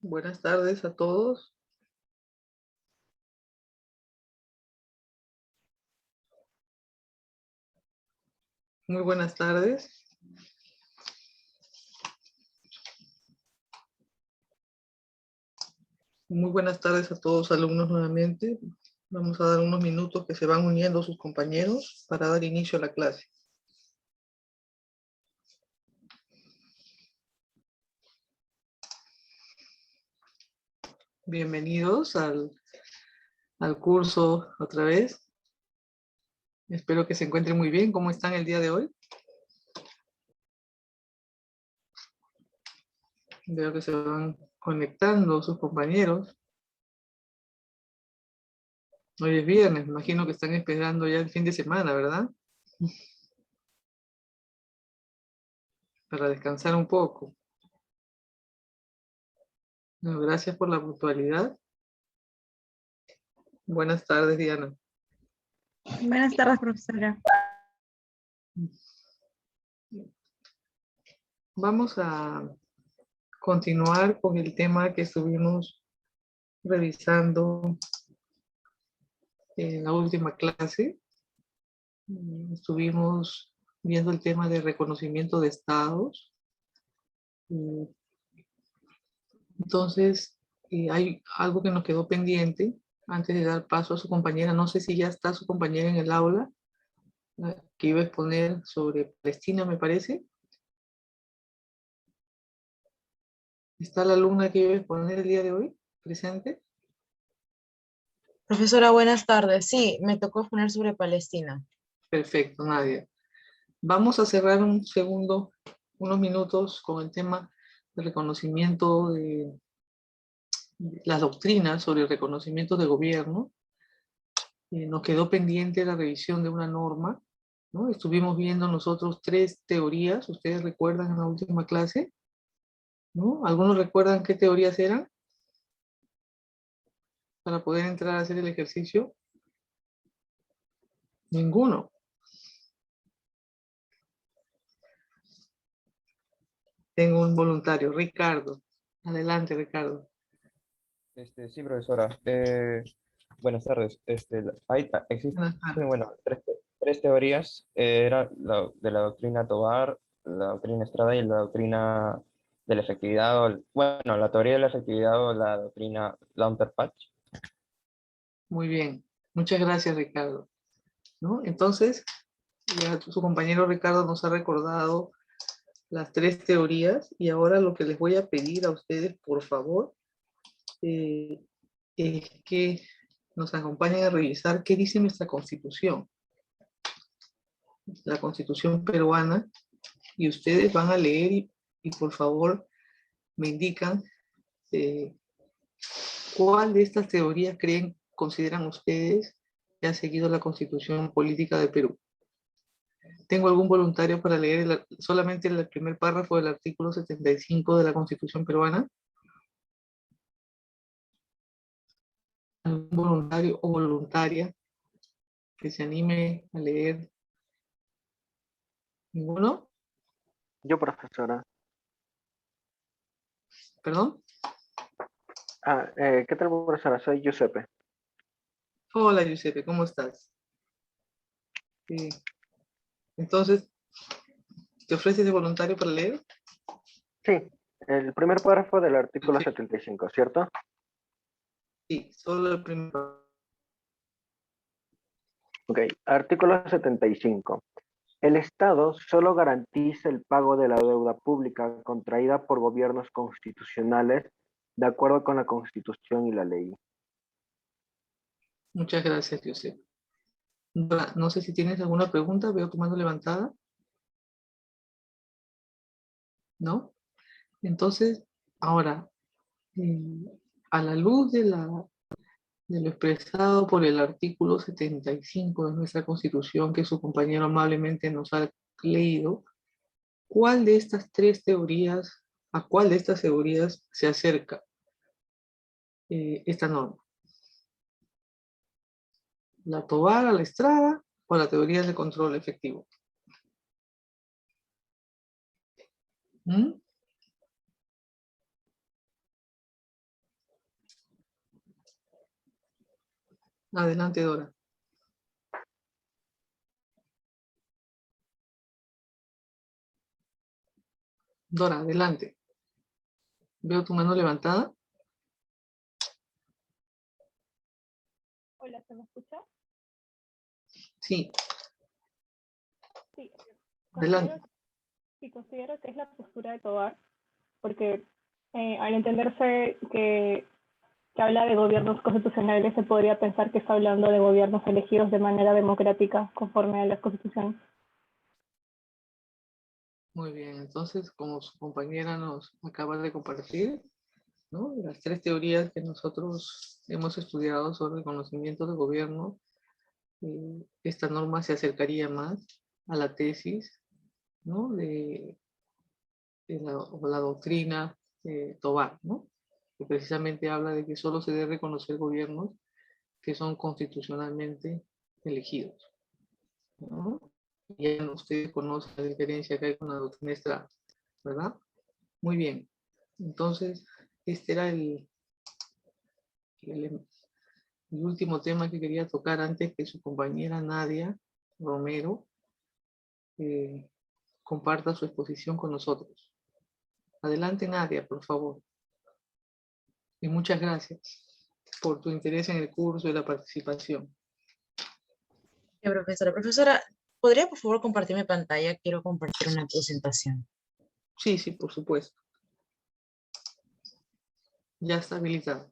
Buenas tardes a todos. Muy buenas tardes. Muy buenas tardes a todos alumnos nuevamente. Vamos a dar unos minutos que se van uniendo sus compañeros para dar inicio a la clase. Bienvenidos al curso otra vez. Espero que se encuentren muy bien. ¿Cómo están el día de hoy? Veo que se van conectando sus compañeros. Hoy es viernes, me imagino que están esperando ya el fin de semana, ¿verdad? Para descansar un poco. No, gracias por la puntualidad. Buenas tardes, Diana. Buenas tardes, profesora. Vamos a continuar con el tema que estuvimos revisando en la última clase. Estuvimos viendo el tema de reconocimiento de estados. Entonces, hay algo que nos quedó pendiente antes de dar paso a su compañera. No sé si ya está su compañera en el aula, que iba a exponer sobre Palestina, me parece. ¿Está la alumna que iba a exponer el día de hoy presente? Profesora, buenas tardes. Sí, me tocó poner sobre Palestina. Perfecto, Nadia. Vamos a cerrar unos minutos con el tema de reconocimiento de las doctrinas sobre el reconocimiento de gobierno. Nos quedó pendiente la revisión de una norma, ¿no? Estuvimos viendo nosotros 3 teorías, ustedes recuerdan en la última clase, ¿no? ¿Algunos recuerdan qué teorías eran? Para poder entrar a hacer el ejercicio. Ninguno. Tengo un voluntario, Ricardo. Adelante, Ricardo. Sí, profesora. Buenas tardes. Existen, Buenas tardes. bueno, tres teorías. Era de la doctrina Tobar, la doctrina Estrada y la doctrina de la efectividad, bueno, la teoría de la efectividad o la doctrina Lauterpacht. Muy bien. Muchas gracias, Ricardo. ¿No? Entonces, ya su compañero Ricardo nos ha recordado las 3 teorías y ahora lo que les voy a pedir a ustedes, por favor, es que nos acompañen a revisar qué dice nuestra Constitución, la Constitución peruana, y ustedes van a leer y por favor me indican eh, cuál de estas teorías consideran ustedes que ha seguido la Constitución política de Perú. ¿Tengo algún voluntario para leer solamente el primer párrafo del artículo 75 de la Constitución peruana? ¿Algún voluntario o voluntaria que se anime a leer? ¿Ninguno? Yo, profesora. ¿Perdón? ¿Qué tal, profesora? Soy Giuseppe. Hola, Giuseppe, ¿cómo estás? Sí. Entonces, ¿te ofreces de voluntario para leer? Sí, el primer párrafo del artículo Perfecto. 75, ¿cierto? Sí, solo el primer párrafo. Ok, artículo 75. El Estado solo garantiza el pago de la deuda pública contraída por gobiernos constitucionales de acuerdo con la Constitución y la ley. Muchas gracias, Giuseppe. No sé si tienes alguna pregunta, veo tu mano levantada. ¿No? Entonces, ahora, eh, a la luz de lo expresado por el artículo 75 de nuestra Constitución, que su compañero amablemente nos ha leído, ¿cuál de estas 3 teorías, a cuál de estas teorías se acerca esta norma? ¿La Tobar, la Estrada o la teoría del control efectivo? ¿Mm? Adelante, Dora. Dora, adelante. Veo tu mano levantada. Hola, ¿se me escucha? Sí, Sí. adelante. Considero que es la postura de Tobar, porque al entenderse que habla de gobiernos constitucionales, se podría pensar que está hablando de gobiernos elegidos de manera democrática, conforme a las constituciones. Muy bien, entonces, como su compañera nos acaba de compartir, ¿no? Las tres teorías que nosotros hemos estudiado sobre el conocimiento del gobierno, esta norma se acercaría más a la tesis, ¿no? de la doctrina Tobar, ¿no? Que precisamente habla de que solo se debe reconocer gobiernos que son constitucionalmente elegidos, ¿no? Ya ustedes conocen la diferencia que hay con la doctrina Estrada, ¿verdad? Muy bien. Entonces, este era el último tema que quería tocar antes que su compañera Nadia Romero comparta su exposición con nosotros. Adelante, Nadia, por favor. Y muchas gracias por tu interés en el curso y la participación. Profesora. Profesora, ¿podría por favor compartir mi pantalla? Quiero compartir una presentación. Sí, sí, por supuesto. Ya está habilitado.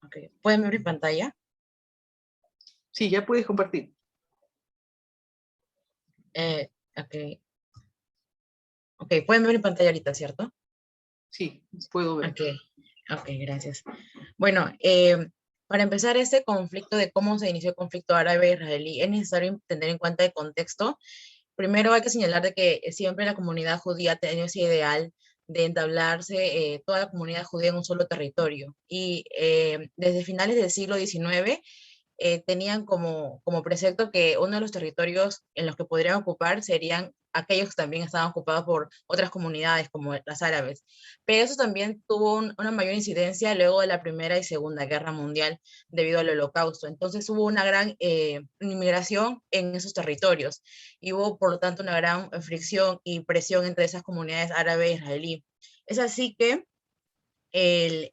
Ok. ¿Pueden ver mi pantalla? Sí, ya puedes compartir. Ok. Ok, pueden ver mi pantalla ahorita, ¿cierto? Sí, puedo ver. Ok, gracias. Bueno, para empezar este conflicto de cómo se inició el conflicto árabe-israelí, es necesario tener en cuenta el contexto. Primero hay que señalar de que siempre la comunidad judía ha tenido ese ideal de entablarse toda la comunidad judía en un solo territorio. Y desde finales del siglo XIX tenían como precepto que uno de los territorios en los que podrían ocupar serían aquellos que también estaban ocupados por otras comunidades como las árabes. Pero eso también tuvo una mayor incidencia luego de la Primera y Segunda Guerra Mundial debido al Holocausto. Entonces hubo una gran inmigración en esos territorios y hubo por lo tanto una gran fricción y presión entre esas comunidades árabe e israelí. Es así que el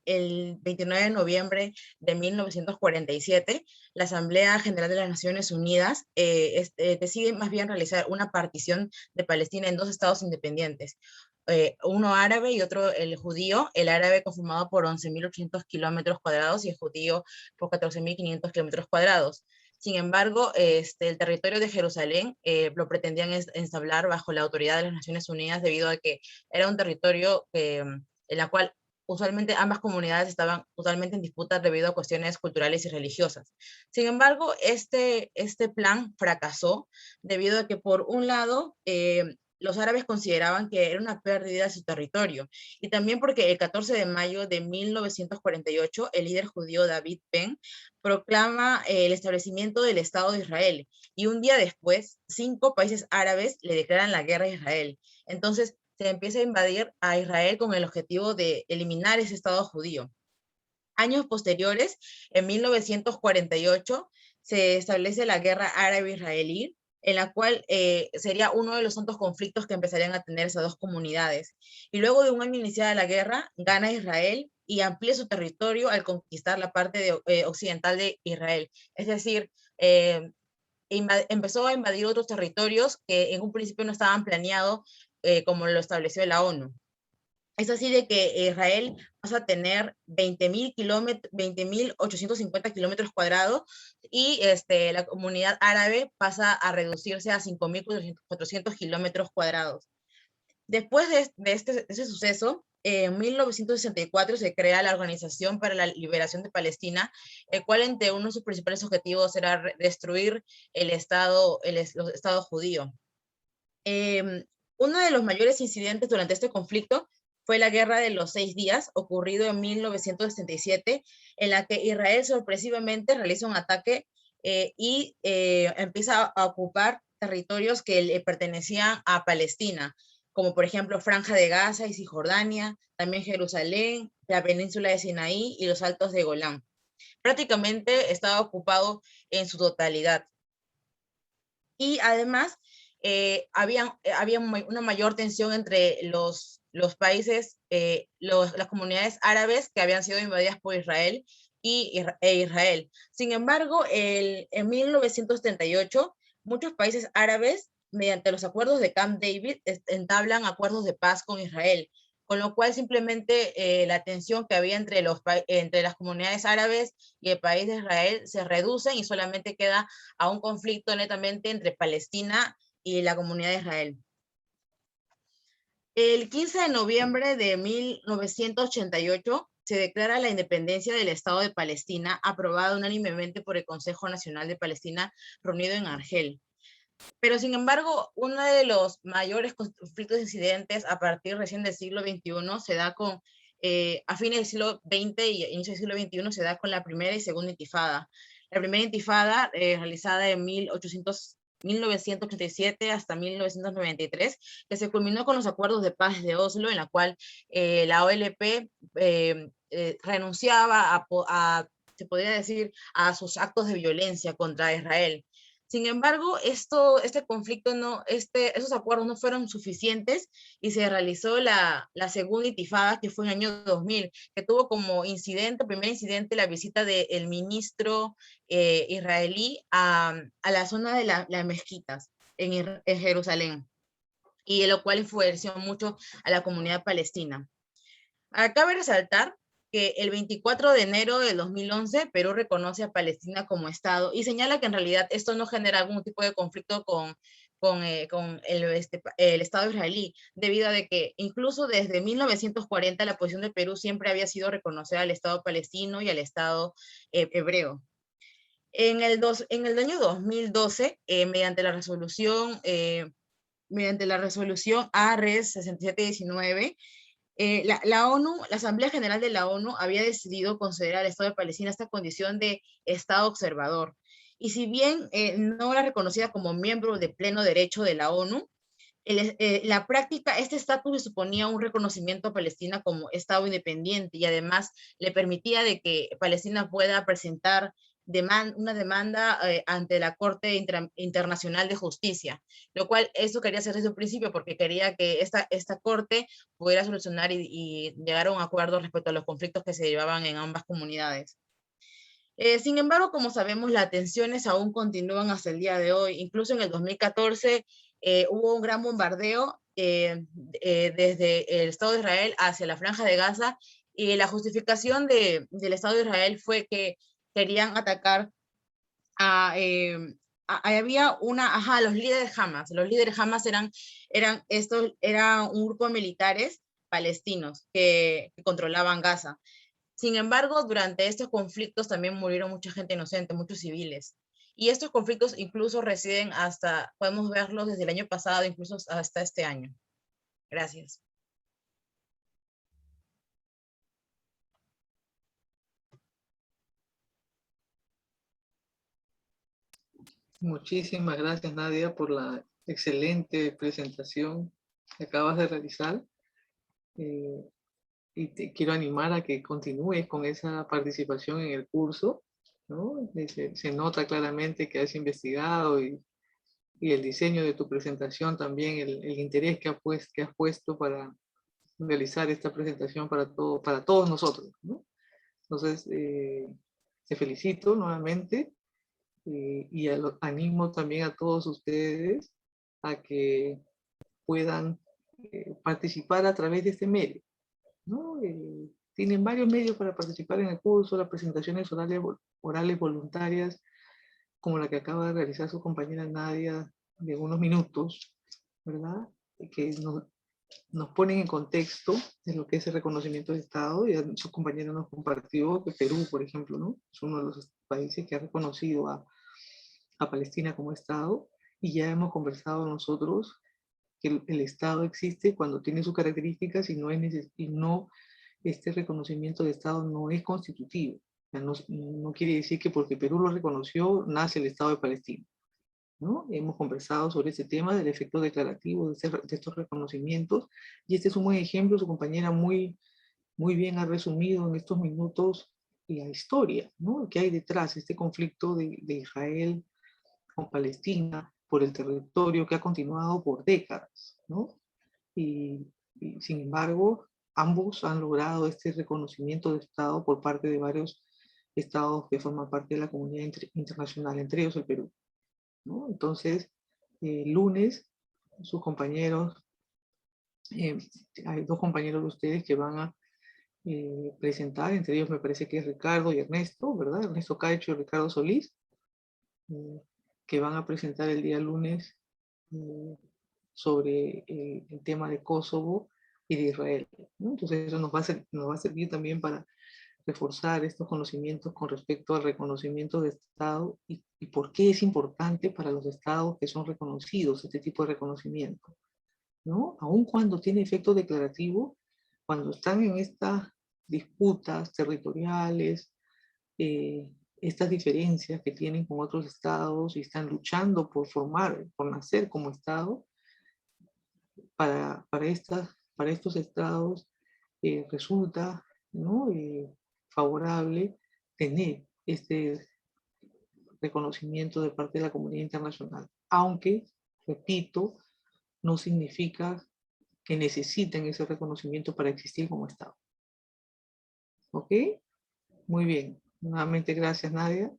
29 de noviembre de 1947, la Asamblea General de las Naciones Unidas decide más bien realizar una partición de Palestina en dos estados independientes, uno árabe y otro el judío, el árabe conformado por 11.800 kilómetros cuadrados y el judío por 14.500 kilómetros cuadrados. Sin embargo, el territorio de Jerusalén lo pretendían ensamblar bajo la autoridad de las Naciones Unidas debido a que era un territorio en la cual usualmente ambas comunidades estaban totalmente en disputa debido a cuestiones culturales y religiosas. Sin embargo, este plan fracasó debido a que, por un lado, los árabes consideraban que era una pérdida de su territorio, y también porque el 14 de mayo de 1948, el líder judío David Ben proclama el establecimiento del Estado de Israel, y un día después, 5 países árabes le declaran la guerra a Israel. Entonces, se empieza a invadir a Israel con el objetivo de eliminar ese Estado judío. Años posteriores, en 1948, se establece la guerra árabe-israelí, en la cual sería uno de los tantos conflictos que empezarían a tener esas dos comunidades. Y luego de un año iniciada la guerra, gana Israel y amplía su territorio al conquistar la parte occidental de Israel. Es decir, empezó a invadir otros territorios que en un principio no estaban planeados como lo estableció la ONU. Es así de que Israel pasa a tener 20.850 kilómetros cuadrados y la comunidad árabe pasa a reducirse a 5.400 kilómetros cuadrados. Después de ese suceso, en 1964 se crea la Organización para la Liberación de Palestina, el cual entre uno de sus principales objetivos era destruir el Estado judío. Uno de los mayores incidentes durante este conflicto fue la Guerra de los 6 días, ocurrido en 1967, en la que Israel sorpresivamente realiza un ataque y empieza a ocupar territorios que le pertenecían a Palestina. como por ejemplo Franja de Gaza y Cisjordania, también Jerusalén, la península de Sinaí y los Altos de Golán. Prácticamente estaba ocupado en su totalidad. Y además había una mayor tensión entre los países, las comunidades árabes que habían sido invadidas por Israel e Israel. Sin embargo, en 1938, muchos países árabes, mediante los acuerdos de Camp David, entablan acuerdos de paz con Israel, con lo cual simplemente la tensión que había entre las comunidades árabes y el país de Israel se reduce y solamente queda a un conflicto netamente entre Palestina y la comunidad de Israel. El 15 de noviembre de 1988 se declara la independencia del Estado de Palestina, aprobada unánimemente por el Consejo Nacional de Palestina, reunido en Argel. Pero sin embargo, uno de los mayores conflictos incidentes a partir recién del siglo XXI se da con, a fines del siglo XX y inicio del siglo XXI se da con la primera y segunda intifada. La primera intifada, realizada en 1987 hasta 1993, que se culminó con los acuerdos de paz de Oslo, en la cual la OLP renunciaba se podría decir, a sus actos de violencia contra Israel. Sin embargo, este conflicto esos acuerdos no fueron suficientes y se realizó la segunda intifada, que fue en el año 2000, que tuvo como primer incidente, la visita del ministro israelí a la zona de las mezquitas en Jerusalén, y lo cual influenció mucho a la comunidad palestina. Cabe resaltar que el 24 de enero de 2011 Perú reconoce a Palestina como Estado y señala que en realidad esto no genera algún tipo de conflicto con el Estado israelí, debido a que incluso desde 1940 la posición de Perú siempre había sido reconocer al Estado palestino y al Estado hebreo. En el año 2012, mediante la resolución ARES 6719, la ONU, la Asamblea General de la ONU había decidido considerar al Estado de Palestina esta condición de Estado observador. Y si bien no era reconocida como miembro de pleno derecho de la ONU, la práctica, este estatus le suponía un reconocimiento a Palestina como Estado independiente y además le permitía de que Palestina pueda presentar una demanda ante la Corte Internacional de Justicia, lo cual eso quería hacer desde un principio porque quería que esta Corte pudiera solucionar y llegar a un acuerdo respecto a los conflictos que se llevaban en ambas comunidades. Sin embargo, como sabemos, las tensiones aún continúan hasta el día de hoy. Incluso en el 2014 hubo un gran bombardeo desde el Estado de Israel hacia la Franja de Gaza, y la justificación del Estado de Israel fue que querían atacar había los líderes Hamas. Los líderes Hamas eran un grupo de militares palestinos que controlaban Gaza. Sin embargo, durante estos conflictos también murieron mucha gente inocente, muchos civiles. Y estos conflictos incluso podemos verlos desde el año pasado, incluso hasta este año. Gracias. Muchísimas gracias, Nadia, por la excelente presentación que acabas de realizar. Y te quiero animar a que continúes con esa participación en el curso, ¿no? Se nota claramente que has investigado y el diseño de tu presentación también, el interés que has puesto para realizar esta presentación para todos nosotros, ¿no? Entonces, te felicito nuevamente y animo también a todos ustedes a que puedan participar a través de este medio, ¿no? Tienen varios medios para participar en el curso, las presentaciones orales voluntarias, como la que acaba de realizar su compañera Nadia de unos minutos, ¿verdad? Que nos ponen en contexto de lo que es el reconocimiento de Estado. Y su compañera nos compartió que Perú, por ejemplo, ¿no? Es uno de los países que ha reconocido a Palestina como Estado, y ya hemos conversado nosotros que el Estado existe cuando tiene sus características y este reconocimiento de Estado no es constitutivo. O sea, no quiere decir que porque Perú lo reconoció nace el Estado de Palestina. ¿no? Hemos conversado sobre ese tema del efecto declarativo de estos reconocimientos, y este es un buen ejemplo. Su compañera muy bien ha resumido en estos minutos la historia, ¿no? Que hay detrás de este conflicto de Israel con Palestina por el territorio que ha continuado por décadas, ¿no? Y sin embargo, ambos han logrado este reconocimiento de Estado por parte de varios estados que forman parte de la comunidad internacional, entre ellos el Perú, ¿no? Entonces, el lunes, sus compañeros, eh, hay dos compañeros de ustedes que van a presentar, entre ellos me parece que es Ricardo y Ernesto, ¿verdad? Ernesto Caicho y Ricardo Solís, eh, que van a presentar el día lunes eh, sobre el tema de Kosovo y de Israel, ¿no? Entonces eso nos va a servir también para reforzar estos conocimientos con respecto al reconocimiento de Estado y por qué es importante para los estados que son reconocidos este tipo de reconocimiento, ¿no? Aun cuando tiene efecto declarativo, cuando están en estas disputas territoriales, eh, estas diferencias que tienen con otros estados y están luchando por formar, por nacer como estado, para estos estados resulta, ¿no? Favorable tener este reconocimiento de parte de la comunidad internacional, aunque, repito, no significa que necesiten ese reconocimiento para existir como Estado. ¿Ok? Muy bien. Nuevamente, gracias, Nadia.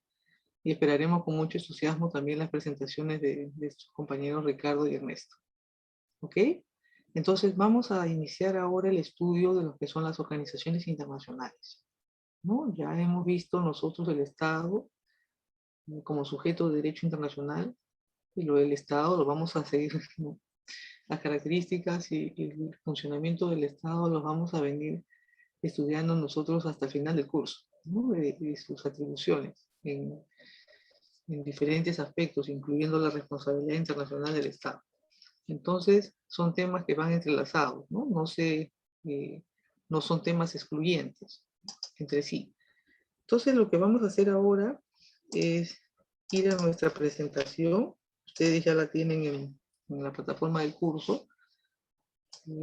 Y esperaremos con mucho entusiasmo también las presentaciones de sus compañeros Ricardo y Ernesto. ¿Ok? Entonces, vamos a iniciar ahora el estudio de lo que son las organizaciones internacionales, ¿no? Ya hemos visto nosotros el Estado como sujeto de derecho internacional, y lo del Estado lo vamos a seguir, ¿no? Las características y el funcionamiento del Estado los vamos a venir estudiando nosotros hasta el final del curso, ¿no? De sus atribuciones en diferentes aspectos, incluyendo la responsabilidad internacional del Estado. Entonces, son temas que van entrelazados, ¿no? No son temas excluyentes entre sí. Entonces, lo que vamos a hacer ahora es ir a nuestra presentación. Ustedes ya la tienen en la plataforma del curso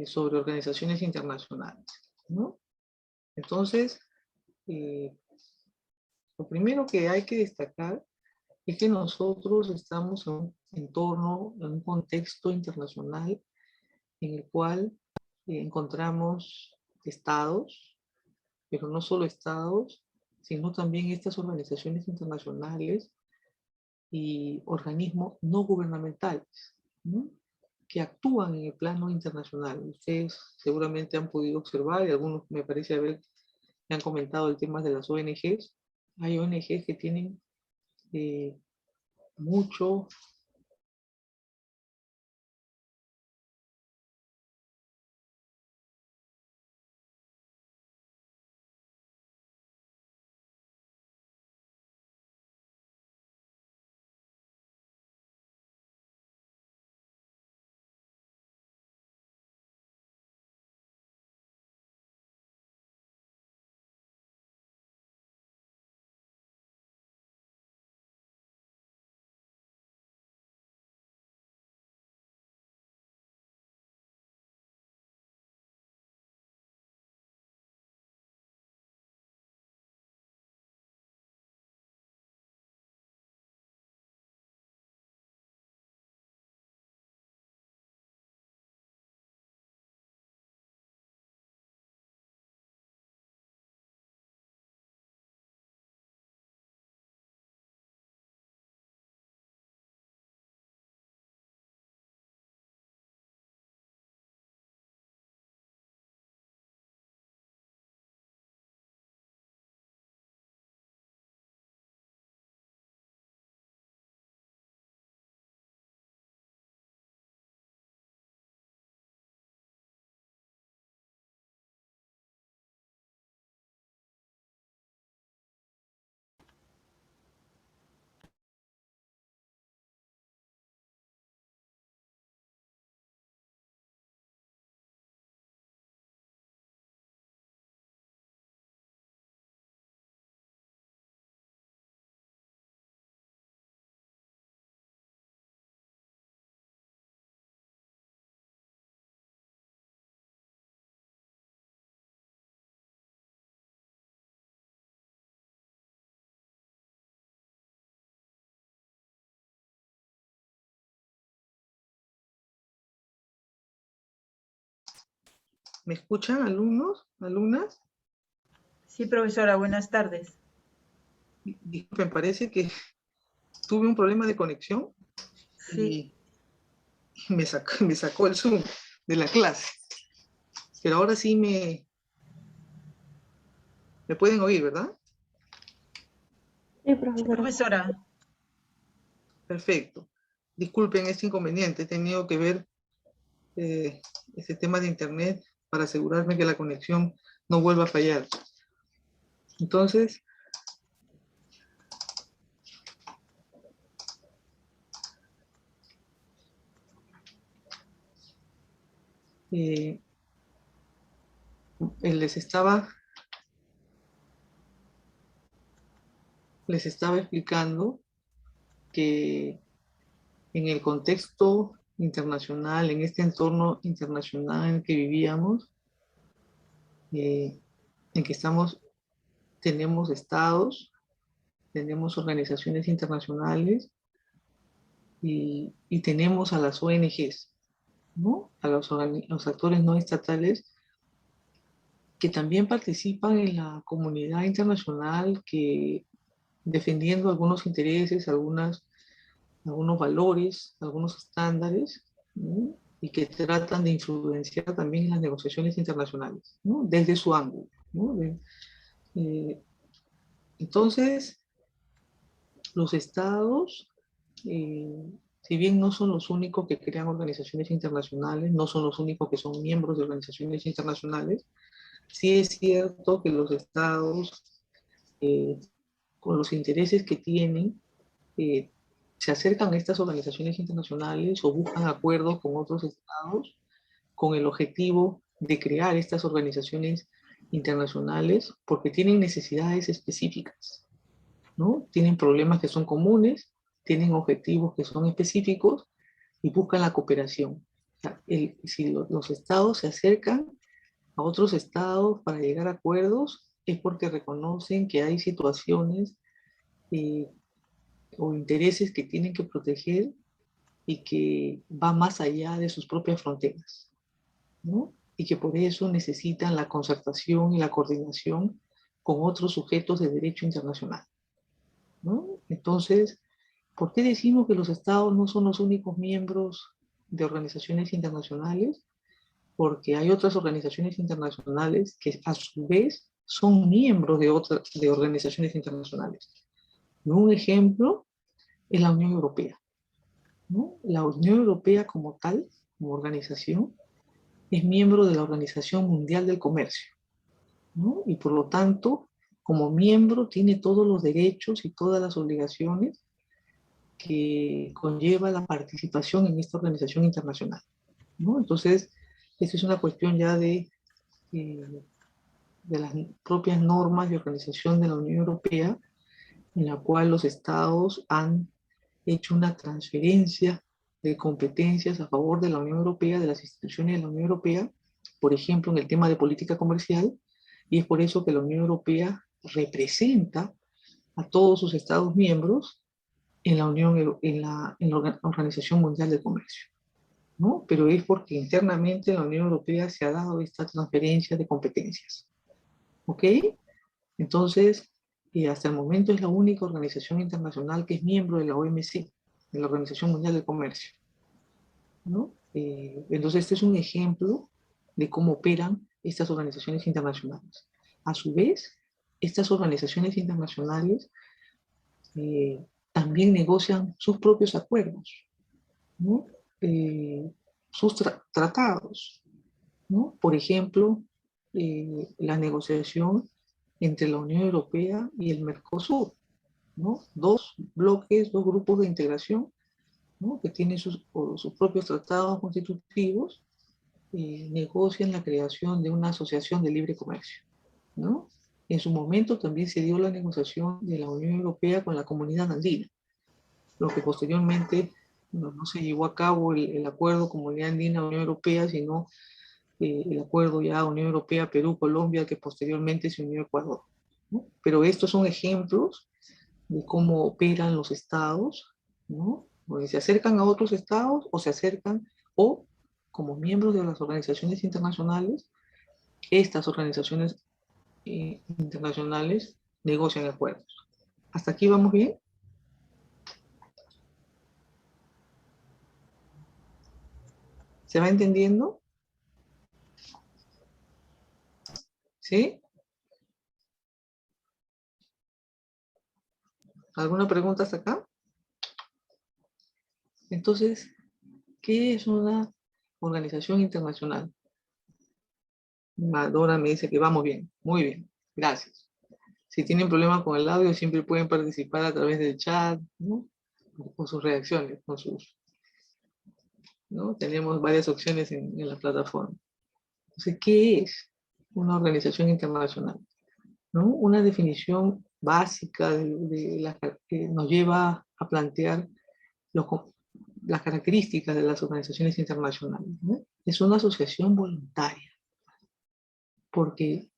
sobre organizaciones internacionales, ¿no? Entonces, eh, lo primero que hay que destacar es que nosotros estamos en un entorno, en un contexto internacional en el cual encontramos estados, pero no solo estados, sino también estas organizaciones internacionales y organismos no gubernamentales, ¿no? Que actúan en el plano internacional. Ustedes seguramente han podido observar, y algunos me parece haber me han comentado el tema de las ONGs. Hay ONGs que tienen eh, mucho ¿Me escuchan, alumnos, alumnas? Sí, profesora, buenas tardes. Me parece que tuve un problema de conexión Sí, y me sacó el Zoom de la clase. Pero ahora sí me pueden oír, ¿verdad? Sí, sí, profesora. profesora. Perfecto. Disculpen este inconveniente, he tenido que ver este tema de internet para asegurarme que la conexión no vuelva a fallar. Entonces, eh, les estaba explicando que en el contexto internacional, en este entorno internacional en el que vivíamos, en que tenemos estados, tenemos organizaciones internacionales y tenemos a las ONGs, ¿no? A los actores no estatales que también participan en la comunidad internacional, que defendiendo algunos intereses, algunos valores, algunos estándares, ¿no? Y que tratan de influenciar también las negociaciones internacionales, ¿no? Desde su ángulo, ¿no? Eh, entonces, los estados, si bien no son los únicos que crean organizaciones internacionales, no son los únicos que son miembros de organizaciones internacionales, sí es cierto que los estados, con los intereses que tienen, eh, se acercan a estas organizaciones internacionales o buscan acuerdos con otros estados con el objetivo de crear estas organizaciones internacionales porque tienen necesidades específicas, ¿no? Tienen problemas que son comunes, tienen objetivos que son específicos y buscan la cooperación. O sea, si los estados se acercan a otros estados para llegar a acuerdos es porque reconocen que hay situaciones eh, o intereses que tienen que proteger y que va más allá de sus propias fronteras, ¿no? Y que por eso necesitan la concertación y la coordinación con otros sujetos de derecho internacional, ¿no? Entonces, ¿por qué decimos que los estados no son los únicos miembros de organizaciones internacionales? Porque hay otras organizaciones internacionales que a su vez son miembros de organizaciones internacionales. Un ejemplo es la Unión Europea, ¿no? La Unión Europea como tal, como organización, es miembro de la Organización Mundial del Comercio, ¿no? Y por lo tanto, como miembro, tiene todos los derechos y todas las obligaciones que conlleva la participación en esta organización internacional, ¿no? Entonces, esta es una cuestión ya de las propias normas de organización de la Unión Europea, en la cual los estados han hecho una transferencia de competencias a favor de la Unión Europea, de las instituciones de la Unión Europea, por ejemplo, en el tema de política comercial, y es por eso que la Unión Europea representa a todos sus estados miembros en la Organización Mundial del Comercio, ¿no? Pero es porque internamente en la Unión Europea se ha dado esta transferencia de competencias, ¿ok? Entonces, hasta el momento es la única organización internacional que es miembro de la OMC, de la Organización Mundial del Comercio, ¿no? Entonces, este es un ejemplo de cómo operan estas organizaciones internacionales. A su vez, estas organizaciones internacionales también negocian sus propios acuerdos, ¿no? Sus tratados, ¿no? Por ejemplo, la negociación entre la Unión Europea y el Mercosur, ¿no? Dos bloques, dos grupos de integración, ¿no? Que tienen sus propios tratados constitutivos, negocian la creación de una asociación de libre comercio, ¿no? En su momento también se dio la negociación de la Unión Europea con la Comunidad Andina, lo que posteriormente no se llevó a cabo el acuerdo Comunidad Andina-Unión Europea, sino el acuerdo ya Unión Europea, Perú, Colombia, que posteriormente se unió a Ecuador, ¿no? Pero estos son ejemplos de cómo operan los estados, ¿no? Donde se acercan a otros estados o se acercan, o como miembros de las organizaciones internacionales, estas organizaciones internacionales negocian acuerdos. ¿Hasta aquí vamos bien? ¿Se va entendiendo? ¿Sí? ¿Alguna pregunta hasta acá? Entonces, ¿qué es una organización internacional? Dora me dice que vamos bien. Muy bien. Gracias. Si tienen problemas con el audio, siempre pueden participar a través del chat, ¿no? Con sus reacciones, con sus, ¿no? Tenemos varias opciones en la plataforma. Entonces, ¿qué es una organización internacional? ¿No? Una definición básica que nos lleva a plantear las características de las organizaciones internacionales, ¿no? Es una asociación voluntaria, porque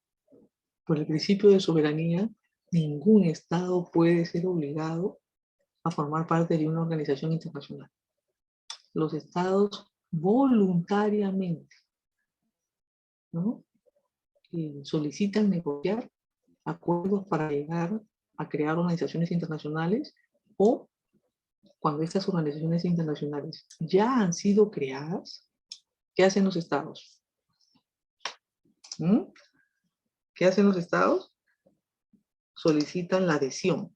por el principio de soberanía, ningún Estado puede ser obligado a formar parte de una organización internacional. Los Estados voluntariamente, ¿no? Solicitan negociar acuerdos para llegar a crear organizaciones internacionales, o cuando estas organizaciones internacionales ya han sido creadas, ¿qué hacen los Estados? ¿Mm? ¿Qué hacen los Estados? Solicitan la adhesión,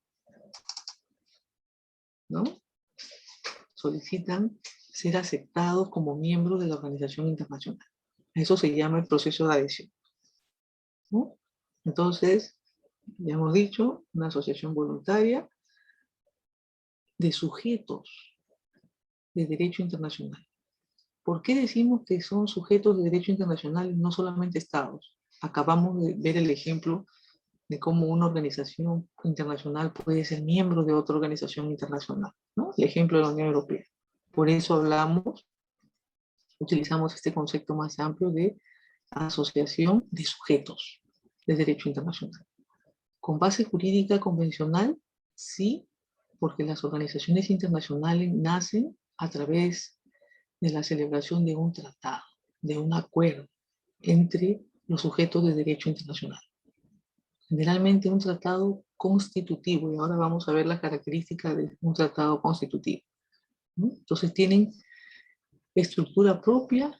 ¿no? Solicitan ser aceptados como miembros de la organización internacional. Eso se llama el proceso de adhesión, ¿no? Entonces, ya hemos dicho, una asociación voluntaria de sujetos de derecho internacional. ¿Por qué decimos que son sujetos de derecho internacional y no solamente estados? Acabamos de ver el ejemplo de cómo una organización internacional puede ser miembro de otra organización internacional, ¿no? El ejemplo de la Unión Europea. Por eso utilizamos este concepto más amplio de asociación de sujetos de derecho internacional. ¿Con base jurídica convencional? Sí, porque las organizaciones internacionales nacen a través de la celebración de un tratado, de un acuerdo entre los sujetos de derecho internacional. Generalmente un tratado constitutivo, y ahora vamos a ver las características de un tratado constitutivo, ¿no? Entonces tienen estructura propia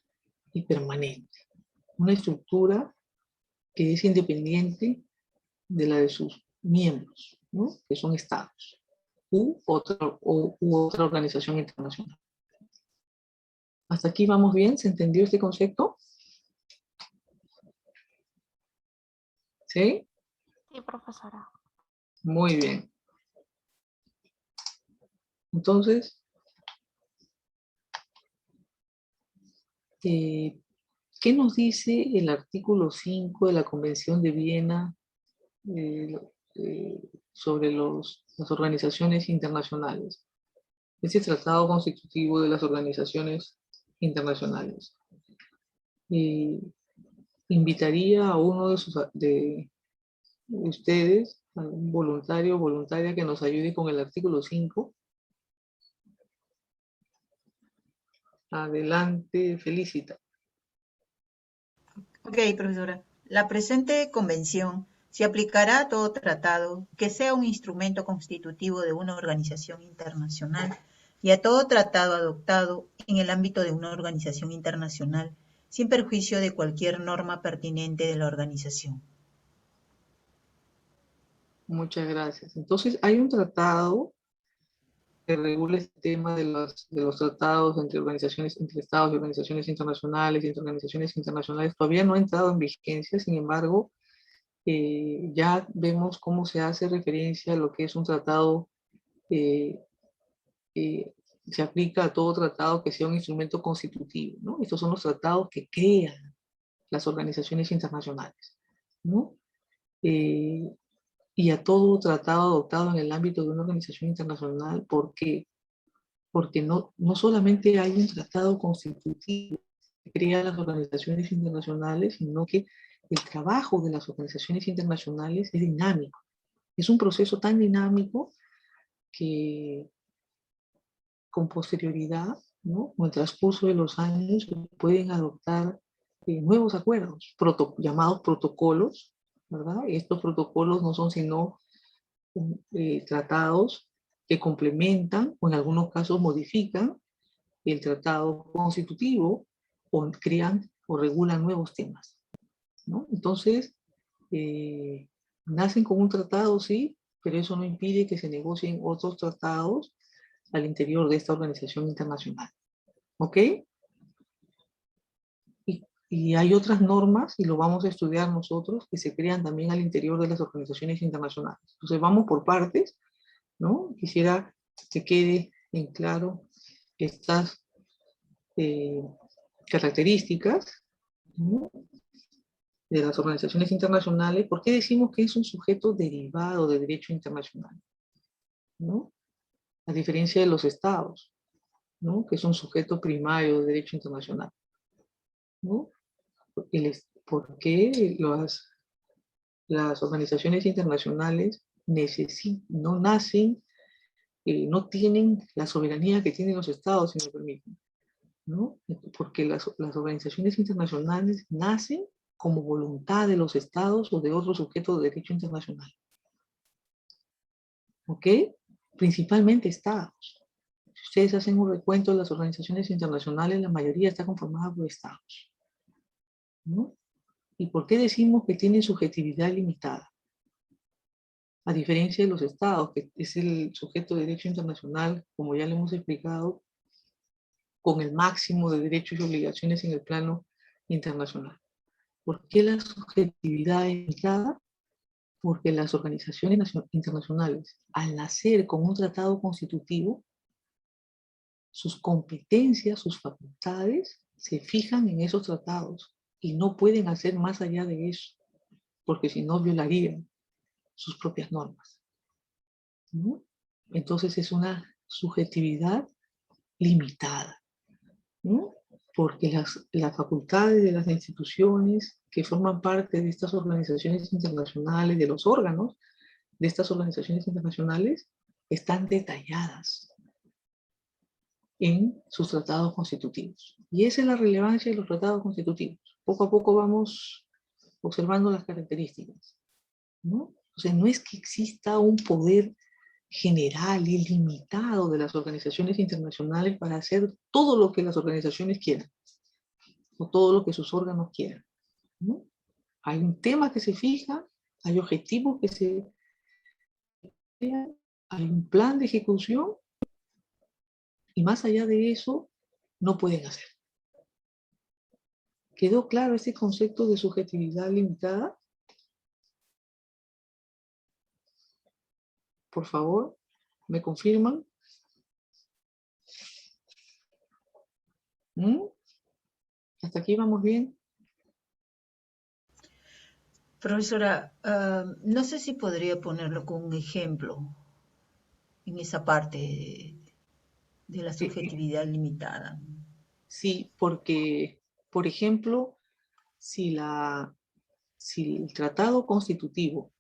y permanente. Una estructura que es independiente de la de sus miembros, ¿no? Que son estados, u otra organización internacional. ¿Hasta aquí vamos bien? ¿Se entendió este concepto? ¿Sí? Sí, profesora. Muy bien. Entonces, ¿qué nos dice el artículo 5 de la Convención de Viena sobre las organizaciones internacionales? Este tratado constitutivo de las organizaciones internacionales. Invitaría a uno de ustedes, a un voluntario o voluntaria que nos ayude con el artículo 5. Adelante, Felicita. Ok, profesora. La presente convención se aplicará a todo tratado que sea un instrumento constitutivo de una organización internacional y a todo tratado adoptado en el ámbito de una organización internacional, sin perjuicio de cualquier norma pertinente de la organización. Muchas gracias. Entonces, hay un tratado que regula este tema de los tratados entre organizaciones, entre estados y organizaciones internacionales, y entre organizaciones internacionales. Todavía no ha entrado en vigencia, sin embargo, ya vemos cómo se hace referencia a lo que es un tratado, se aplica a todo tratado que sea un instrumento constitutivo, ¿no? Estos son los tratados que crean las organizaciones internacionales, ¿no? Y a todo tratado adoptado en el ámbito de una organización internacional. ¿Por qué? Porque no solamente hay un tratado constitutivo que crea las organizaciones internacionales, sino que el trabajo de las organizaciones internacionales es dinámico. Es un proceso tan dinámico que con posterioridad, ¿no? Con el transcurso de los años, pueden adoptar nuevos acuerdos, llamados protocolos, ¿verdad? Estos protocolos no son sino tratados que complementan o en algunos casos modifican el tratado constitutivo o crean o regulan nuevos temas, ¿no? Entonces, nacen con un tratado, sí, pero eso no impide que se negocien otros tratados al interior de esta organización internacional. ¿Ok? Y hay otras normas, y lo vamos a estudiar nosotros, que se crean también al interior de las organizaciones internacionales. Entonces vamos por partes, ¿no? Quisiera que quede en claro estas características, ¿no?, de las organizaciones internacionales. ¿Por qué decimos que es un sujeto derivado de derecho internacional? ¿No? A diferencia de los estados, ¿no?, que es un sujeto primario de derecho internacional, ¿no? ¿Por qué las organizaciones internacionales no nacen, no tienen la soberanía que tienen los estados, si me permiten, ¿no? Porque las organizaciones internacionales nacen como voluntad de los estados o de otros sujetos de derecho internacional. ¿Ok? Principalmente estados. Si ustedes hacen un recuento de las organizaciones internacionales, la mayoría está conformada por estados, ¿no? ¿Y por qué decimos que tienen subjetividad limitada? A diferencia de los estados, que es el sujeto de derecho internacional, como ya le hemos explicado, con el máximo de derechos y obligaciones en el plano internacional. ¿Por qué la subjetividad es limitada? Porque las organizaciones internacionales, al nacer con un tratado constitutivo, sus competencias, sus facultades, se fijan en esos tratados y no pueden hacer más allá de eso, porque si no violarían sus propias normas, ¿no? Entonces es una subjetividad limitada, ¿no? Porque las facultades de las instituciones que forman parte de estas organizaciones internacionales, de los órganos de estas organizaciones internacionales, están detalladas en sus tratados constitutivos. Y esa es la relevancia de los tratados constitutivos. Poco a poco vamos observando las características, ¿no? O sea, no es que exista un poder general y limitado de las organizaciones internacionales para hacer todo lo que las organizaciones quieran, o todo lo que sus órganos quieran, ¿no? Hay un tema que se fija, hay objetivos que se crean, hay un plan de ejecución, y más allá de eso, no pueden hacer. ¿Quedó claro ese concepto de subjetividad limitada? Por favor, ¿me confirman? ¿Hasta aquí vamos bien? Profesora, no sé si podría ponerlo con un ejemplo en esa parte de la subjetividad limitada. Sí, porque, por ejemplo, si el tratado constitutivo,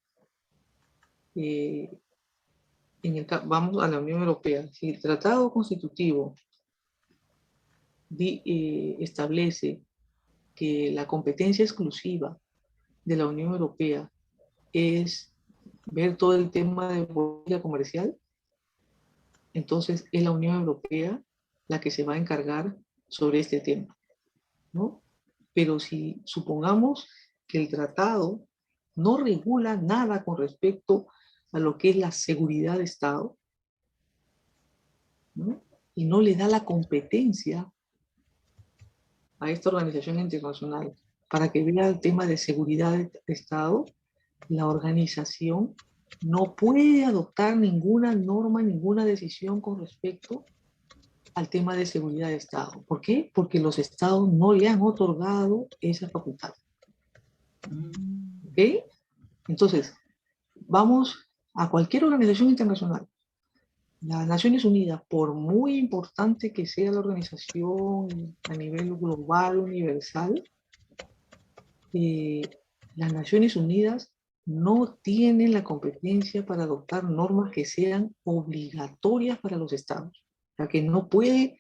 vamos a la Unión Europea, si el tratado constitutivo establece que la competencia exclusiva de la Unión Europea es ver todo el tema de política comercial, entonces es la Unión Europea la que se va a encargar sobre este tema, ¿no? Pero si supongamos que el tratado no regula nada con respecto a lo que es la seguridad de Estado, ¿no?, y no le da la competencia a esta organización internacional para que vea el tema de seguridad de Estado, la organización no puede adoptar ninguna norma, ninguna decisión con respecto al tema de seguridad de Estado. ¿Por qué? Porque los Estados no le han otorgado esa facultad. ¿Ok? Entonces, vamos a cualquier organización internacional. Las Naciones Unidas, por muy importante que sea la organización a nivel global, universal, las Naciones Unidas no tienen la competencia para adoptar normas que sean obligatorias para los estados. O sea, que no puede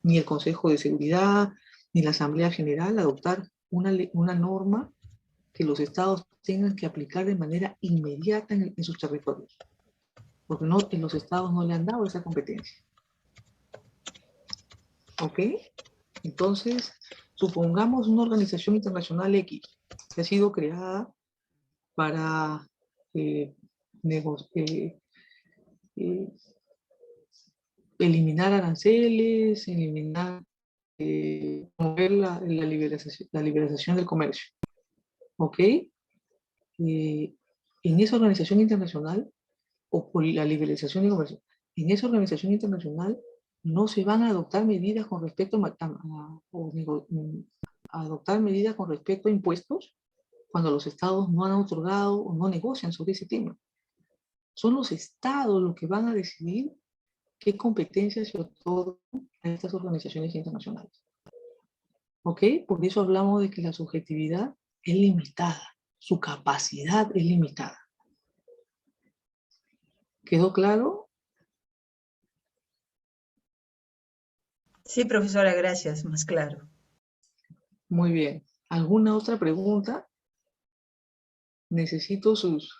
ni el Consejo de Seguridad, ni la Asamblea General adoptar una norma que los estados tengan que aplicar de manera inmediata en sus territorios, porque los estados no le han dado esa competencia. ¿Ok? Entonces, supongamos una organización internacional X que ha sido creada para eliminar aranceles, promover la liberalización del comercio. ¿Ok? En esa organización internacional, o por la liberalización del comercio, en esa organización internacional no se van a adoptar medidas con respecto a adoptar medidas con respecto a impuestos cuando los estados no han otorgado o no negocian sobre ese tema. Son los estados los que van a decidir qué competencias se otorgan a estas organizaciones internacionales. ¿Ok? Por eso hablamos de que la subjetividad es limitada, su capacidad es limitada. ¿Quedó claro? Sí, profesora, gracias, más claro. Muy bien. ¿Alguna otra pregunta? Necesito sus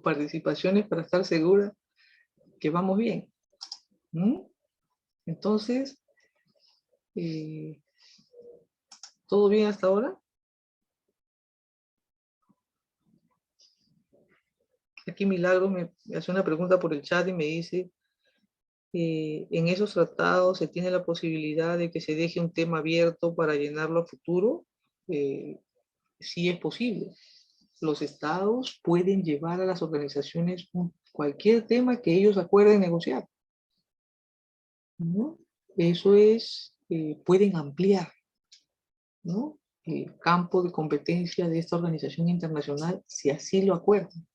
participaciones para estar segura que vamos bien. Entonces, ¿todo bien hasta ahora? Aquí Milagro me hace una pregunta por el chat y me dice, en esos tratados se tiene la posibilidad de que se deje un tema abierto para llenarlo a futuro. Sí es posible. Los estados pueden llevar a las organizaciones cualquier tema que ellos acuerden negociar, ¿no? Eso es, pueden ampliar, ¿no?, el campo de competencia de esta organización internacional si así lo acuerdan.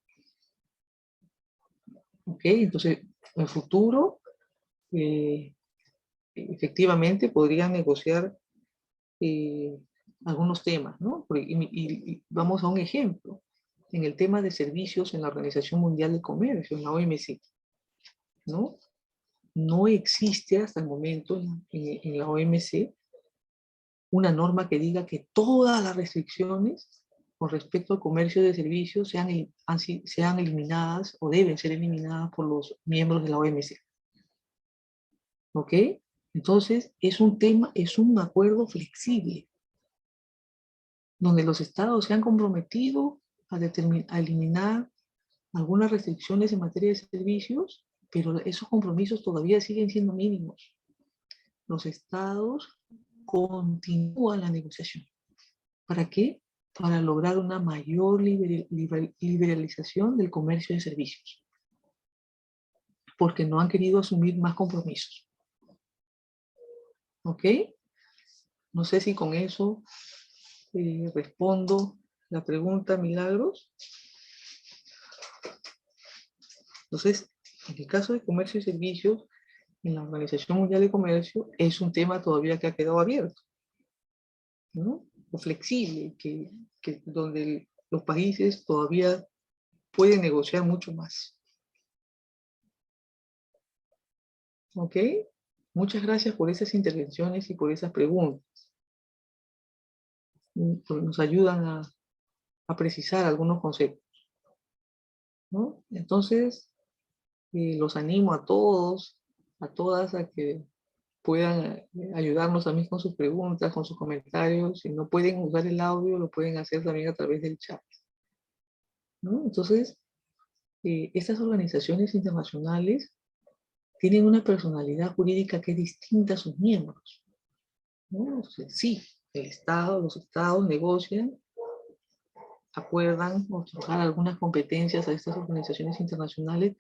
¿Ok? Entonces, en el futuro, efectivamente podrían negociar algunos temas, ¿no? Y vamos a un ejemplo. En el tema de servicios en la Organización Mundial del Comercio, en la OMC, ¿no? No existe hasta el momento en la OMC una norma que diga que todas las restricciones con respecto al comercio de servicios sean eliminadas o deben ser eliminadas por los miembros de la OMC. ¿Ok? Entonces, es un acuerdo flexible, donde los estados se han comprometido a eliminar algunas restricciones en materia de servicios, pero esos compromisos todavía siguen siendo mínimos. Los estados continúan la negociación. ¿Para qué? Para lograr una mayor liberalización del comercio de servicios. Porque no han querido asumir más compromisos. ¿Ok? No sé si con eso respondo la pregunta, Milagros. Entonces, en el caso de comercio y servicios, en la Organización Mundial de Comercio, es un tema todavía que ha quedado abierto, ¿no? O flexible, donde los países todavía pueden negociar mucho más. ¿Ok? Muchas gracias por esas intervenciones y por esas preguntas. Nos ayudan a precisar algunos conceptos, ¿no? Entonces, los animo a todos, a todas, a que puedan ayudarnos también con sus preguntas, con sus comentarios. Si no pueden usar el audio, lo pueden hacer también a través del chat, ¿no? Entonces, estas organizaciones internacionales tienen una personalidad jurídica que es distinta a sus miembros, ¿no? Entonces, sí, los estados negocian, acuerdan otorgar algunas competencias a estas organizaciones internacionales,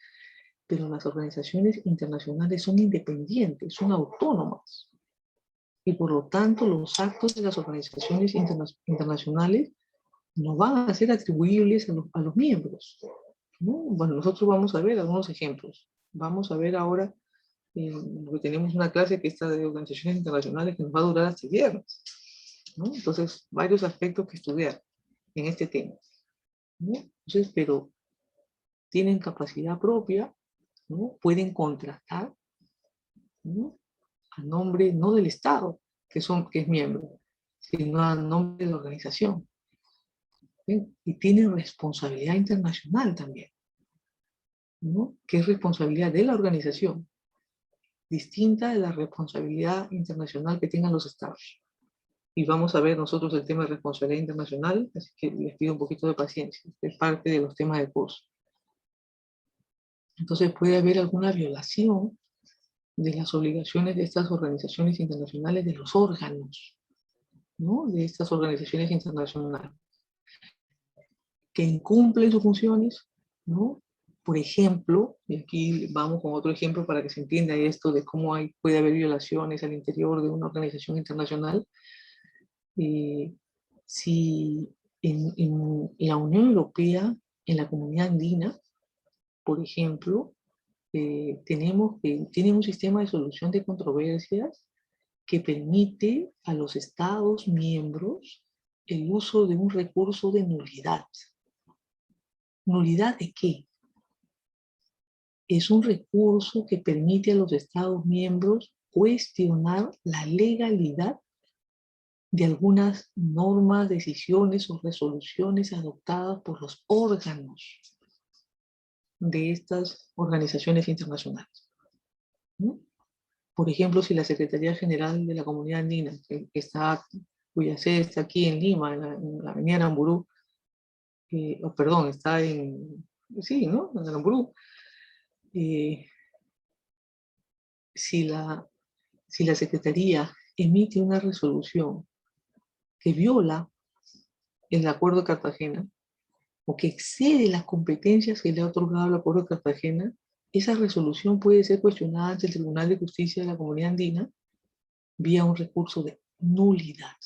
pero las organizaciones internacionales son independientes, son autónomas. Y por lo tanto, los actos de las organizaciones internacionales no van a ser atribuibles a los miembros, ¿no? Bueno, nosotros vamos a ver algunos ejemplos. Vamos a ver ahora, porque tenemos una clase que está de organizaciones internacionales que nos va a durar hasta el viernes, ¿no? Entonces, varios aspectos que estudiar en este tema, ¿no? Entonces, pero tienen capacidad propia, ¿no? Pueden contratar, ¿no?, a nombre no del Estado, que es miembro, sino a nombre de la organización. ¿Ven? Y tiene responsabilidad internacional también, ¿no? Que es responsabilidad de la organización, distinta de la responsabilidad internacional que tengan los estados. Y vamos a ver nosotros el tema de responsabilidad internacional, así que les pido un poquito de paciencia, es parte de los temas del curso. Entonces puede haber alguna violación de las obligaciones de estas organizaciones internacionales, de los órganos, ¿no? De estas organizaciones internacionales, que incumplen sus funciones, ¿no? Por ejemplo, y aquí vamos con otro ejemplo para que se entienda esto de cómo puede haber violaciones al interior de una organización internacional. Si en la Unión Europea, en la Comunidad Andina, por ejemplo, tienen un sistema de solución de controversias que permite a los Estados miembros el uso de un recurso de nulidad. ¿Nulidad de qué? Es un recurso que permite a los Estados miembros cuestionar la legalidad de algunas normas, decisiones o resoluciones adoptadas por los órganos de estas organizaciones internacionales, ¿no? Por ejemplo, si la Secretaría General de la Comunidad Andina, cuya sede está aquí en Lima, en la avenida Aramburú, perdón, está sí, ¿no? En Aramburú. Si la Secretaría emite una resolución que viola el Acuerdo de Cartagena, o que excede las competencias que le ha otorgado el Acuerdo de Cartagena, esa resolución puede ser cuestionada ante el Tribunal de Justicia de la Comunidad Andina vía un recurso de nulidad,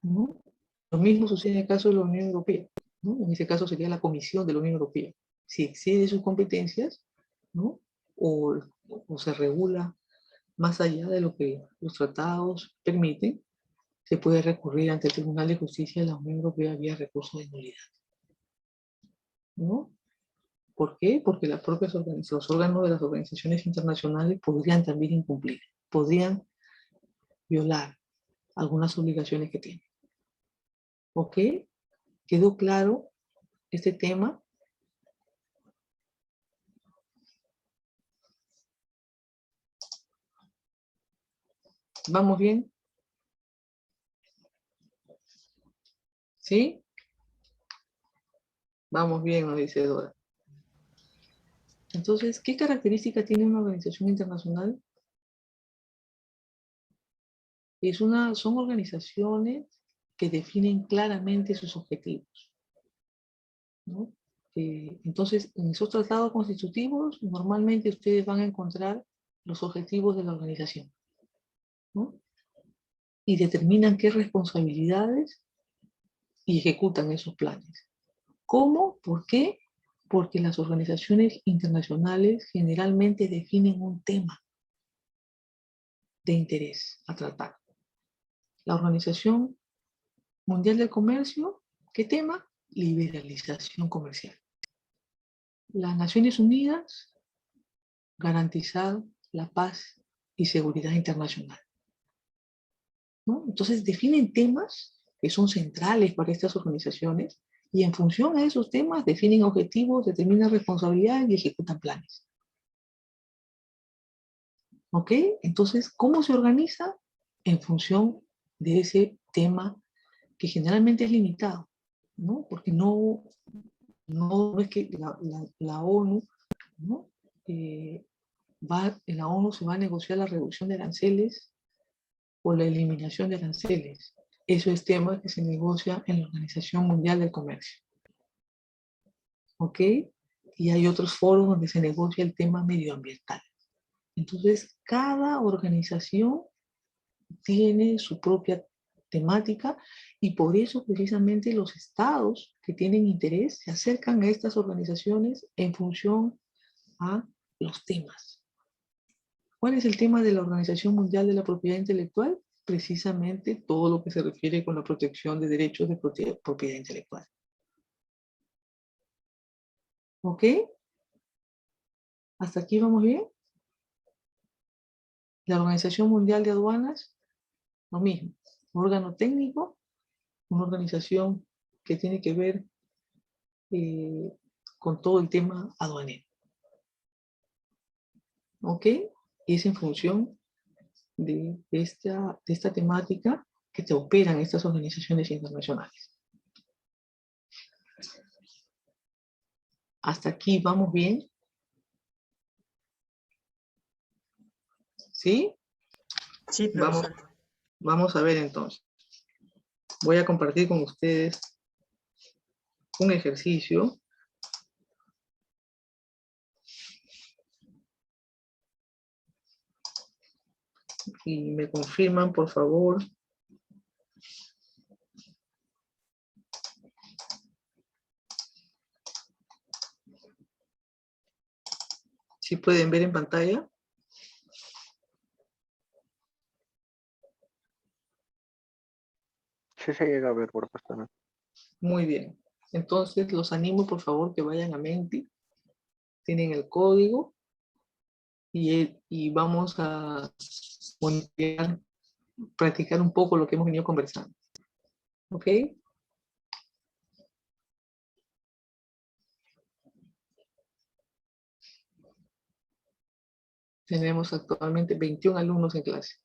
¿no? Lo mismo sucede en el caso de la Unión Europea, ¿no? En ese caso sería la Comisión de la Unión Europea. Si excede sus competencias, ¿no? o se regula más allá de lo que los tratados permiten, se puede recurrir ante el Tribunal de Justicia de la Unión Europea vía recurso de nulidad, ¿no? ¿Por qué? Porque los órganos de las organizaciones internacionales podrían también incumplir, podrían violar algunas obligaciones que tienen. ¿Ok? ¿Quedó claro este tema? ¿Vamos bien? ¿Sí? Vamos bien, nos dice Dora. Entonces, ¿qué característica tiene una organización internacional? Son organizaciones que definen claramente sus objetivos, ¿no? Entonces, en esos tratados constitutivos, normalmente ustedes van a encontrar los objetivos de la organización, ¿no? Y determinan qué responsabilidades y ejecutan esos planes. ¿Cómo? ¿Por qué? Porque las organizaciones internacionales generalmente definen un tema de interés a tratar. La Organización Mundial del Comercio, ¿qué tema? Liberalización comercial. Las Naciones Unidas, garantizar la paz y seguridad internacional, ¿no? Entonces definen temas que son centrales para estas organizaciones y en función a esos temas definen objetivos, determinan responsabilidades y ejecutan planes. ¿Ok? Entonces, ¿cómo se organiza? En función de ese tema que generalmente es limitado, ¿no? Porque no es que la ONU, ¿no? En la ONU se va a negociar la reducción de aranceles o la eliminación de aranceles. Eso es tema que se negocia en la Organización Mundial del Comercio. ¿Ok? Y hay otros foros donde se negocia el tema medioambiental. Entonces, cada organización tiene su propia temática y por eso precisamente los estados que tienen interés se acercan a estas organizaciones en función a los temas. ¿Cuál es el tema de la Organización Mundial de la Propiedad Intelectual? Precisamente todo lo que se refiere con la protección de derechos de propiedad intelectual. ¿Ok? ¿Hasta aquí vamos bien? La Organización Mundial de Aduanas, lo mismo. órgano técnico, una organización que tiene que ver con todo el tema aduanero. ¿Ok? Y es en función de esta temática que te operan estas organizaciones internacionales. ¿Hasta aquí vamos bien? ¿Sí? Sí, profesor. Vamos a ver entonces. Voy a compartir con ustedes un ejercicio. Y me confirman, por favor. Si pueden ver en pantalla. Sí se llega a ver, profesora. Muy bien. Entonces los animo, por favor, que vayan a Menti. Tienen el código. Y vamos a monitorear, practicar un poco lo que hemos venido conversando. ¿Ok? Tenemos actualmente 21 alumnos en clase.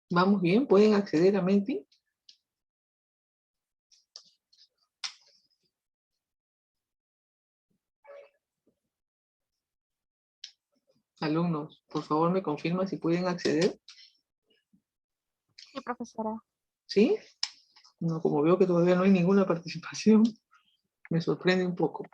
¿Vamos bien? ¿Pueden acceder a Menti? Alumnos, por favor me confirman si pueden acceder. Sí, profesora. ¿Sí? No, como veo que todavía no hay ninguna participación, me sorprende un poco.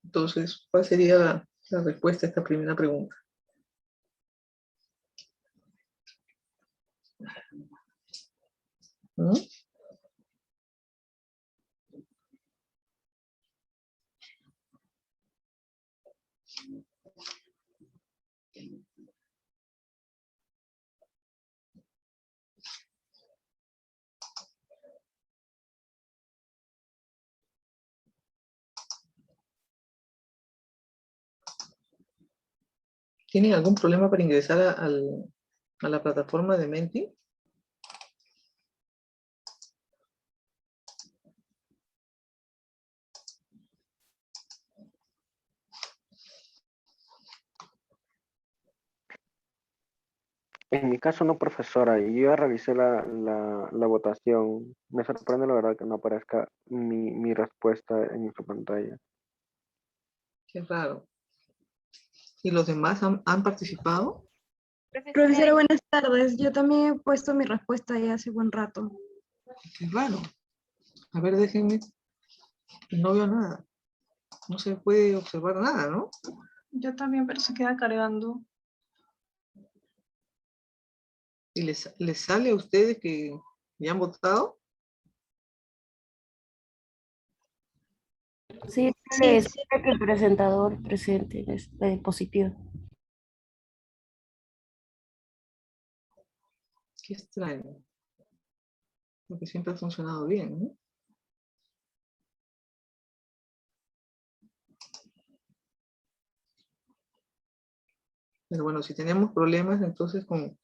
Entonces, ¿cuál sería la respuesta a esta primera pregunta? ¿Mm? ¿Tienen algún problema para ingresar a la plataforma de Menti? En mi caso no, profesora. Yo ya revisé la votación. Me sorprende la verdad que no aparezca mi respuesta en su pantalla. Qué raro. ¿Y los demás han participado? Profesora, buenas tardes. Yo también he puesto mi respuesta ya hace buen rato. Qué raro. A ver, déjenme. No veo nada. No se puede observar nada, ¿no? Yo también, pero se queda cargando. ¿Y les sale a ustedes que ya han votado? Sí, sale que el presentador presente es positivo. Qué extraño. Porque siempre ha funcionado bien, ¿no? Pero bueno, si tenemos problemas entonces con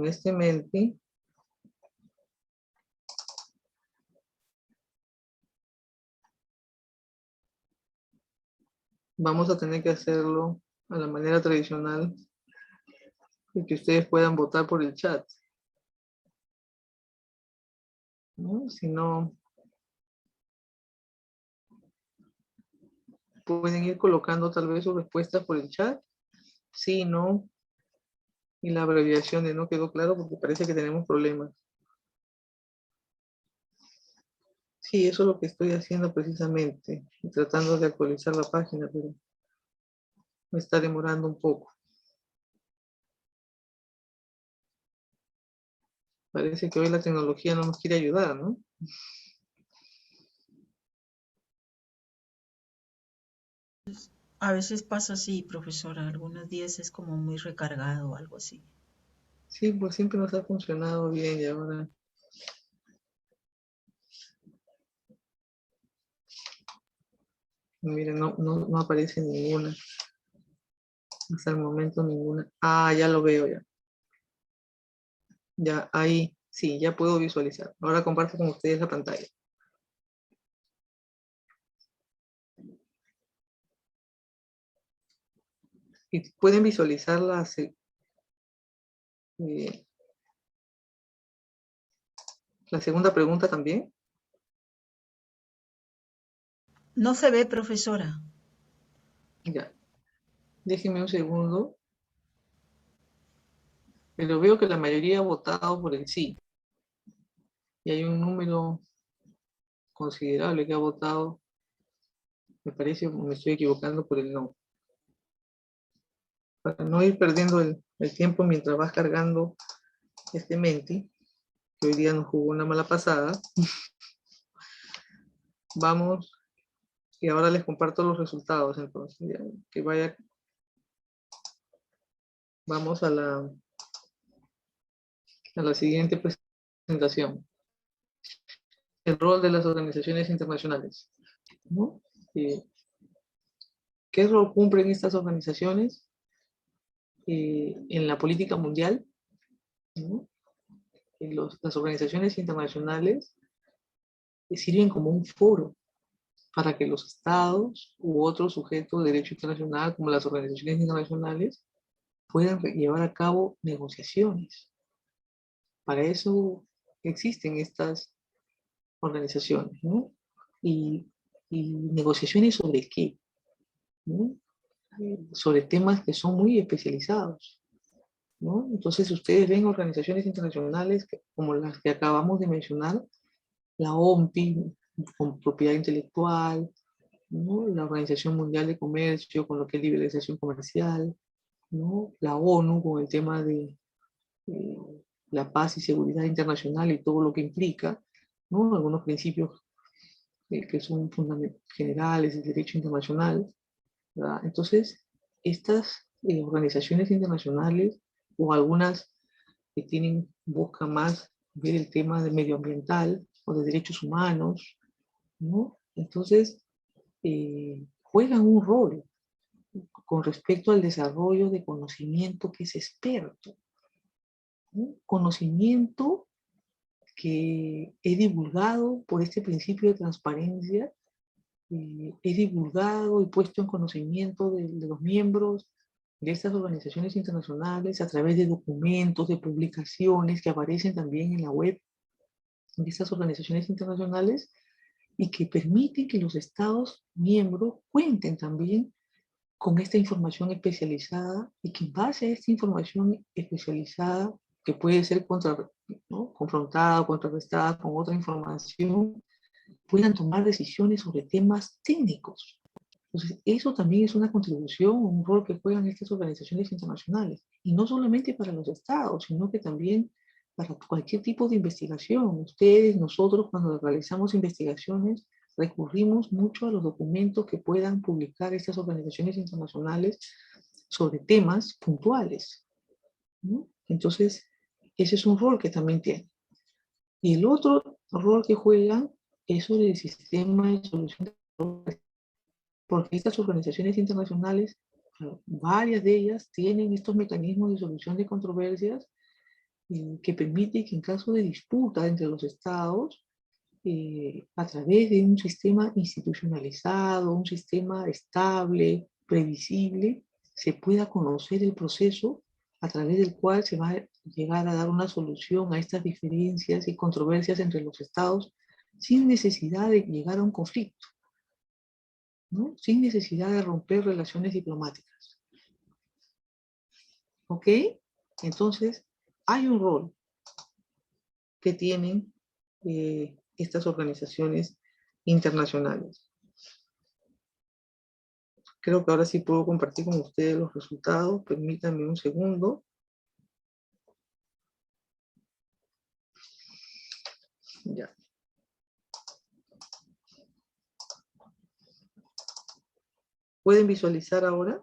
este Menti, vamos a tener que hacerlo a la manera tradicional de que ustedes puedan votar por el chat, ¿no? Si no, pueden ir colocando tal vez sus respuestas por el chat, sí, no, Y la abreviación de no quedó claro porque parece que tenemos problemas. Sí, eso es lo que estoy haciendo precisamente. Y tratando de actualizar la página, pero me está demorando un poco. Parece que hoy la tecnología no nos quiere ayudar, ¿no? A veces pasa así, profesora. Algunos días es como muy recargado o algo así. Sí, pues siempre nos ha funcionado bien y ahora... Miren, no aparece ninguna. Hasta el momento ninguna. Ah, ya lo veo ya. Ya, ahí, sí, ya puedo visualizar. Ahora comparto con ustedes la pantalla. Y pueden visualizar la segunda pregunta también. No se ve, profesora. Ya. Déjenme un segundo. Pero veo que la mayoría ha votado por el sí. Y hay un número considerable que ha votado, me parece, me estoy equivocando, por el no. Para no ir perdiendo el tiempo mientras vas cargando este Menti, que hoy día nos jugó una mala pasada, vamos, y ahora les comparto los resultados, entonces, ya, que vaya, vamos a la siguiente presentación. El rol de las organizaciones internacionales, ¿no? ¿Qué rol cumplen estas organizaciones en la política mundial? ¿No? Las organizaciones internacionales sirven como un foro para que los estados u otros sujetos de derecho internacional, como las organizaciones internacionales, puedan llevar a cabo negociaciones. Para eso existen estas organizaciones, ¿no? Y negociaciones sobre qué, ¿no? Sobre temas que son muy especializados, ¿no? Entonces ustedes ven organizaciones internacionales como las que acabamos de mencionar, la OMPI con propiedad intelectual, ¿no? La Organización Mundial de Comercio con lo que es liberalización comercial, ¿no? La ONU con el tema de la paz y seguridad internacional y todo lo que implica, ¿no? Algunos principios que son generales del derecho internacional, ¿verdad? Entonces, estas organizaciones internacionales o algunas que buscan más ver el tema de medioambiental o de derechos humanos, ¿no? Entonces, juegan un rol con respecto al desarrollo de conocimiento que es experto, ¿no? Conocimiento que es divulgado por este principio de transparencia, es divulgado y puesto en conocimiento de los miembros de estas organizaciones internacionales a través de documentos, de publicaciones que aparecen también en la web de estas organizaciones internacionales y que permiten que los estados miembros cuenten también con esta información especializada y que en base a esta información especializada que puede ser ¿no? confrontada o contrarrestada con otra información, puedan tomar decisiones sobre temas técnicos. Entonces, eso también es una contribución, un rol que juegan estas organizaciones internacionales. Y no solamente para los estados, sino que también para cualquier tipo de investigación. Ustedes, nosotros, cuando realizamos investigaciones, recurrimos mucho a los documentos que puedan publicar estas organizaciones internacionales sobre temas puntuales, ¿no? Entonces, ese es un rol que también tienen. Y el otro rol que juegan es sobre el sistema de solución de problemas, porque estas organizaciones internacionales, varias de ellas tienen estos mecanismos de solución de controversias que permiten que en caso de disputa entre los estados, a través de un sistema institucionalizado, un sistema estable, previsible, se pueda conocer el proceso a través del cual se va a llegar a dar una solución a estas diferencias y controversias entre los estados sin necesidad de llegar a un conflicto, ¿no? Sin necesidad de romper relaciones diplomáticas. ¿Ok? Entonces, hay un rol que tienen estas organizaciones internacionales. Creo que ahora sí puedo compartir con ustedes los resultados. Permítanme un segundo. Ya. ¿Pueden visualizar ahora?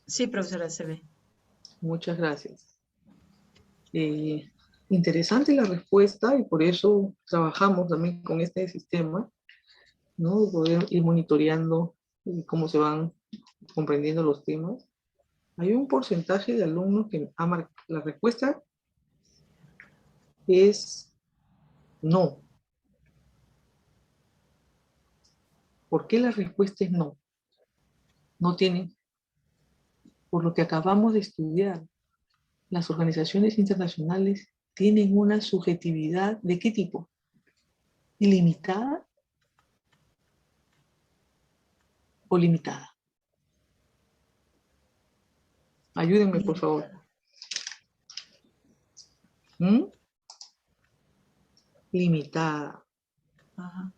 Sí, profesora, se ve. Muchas gracias. Interesante la respuesta y por eso trabajamos también con este sistema, ¿no? Poder ir monitoreando cómo se van comprendiendo los temas. Hay un porcentaje de alumnos que la respuesta es no. ¿Por qué la respuesta es no? No tienen, por lo que acabamos de estudiar, las organizaciones internacionales tienen una subjetividad ¿de qué tipo? ¿Ilimitada o limitada? Ayúdenme, por favor. ¿Mm? Limitada. Ajá.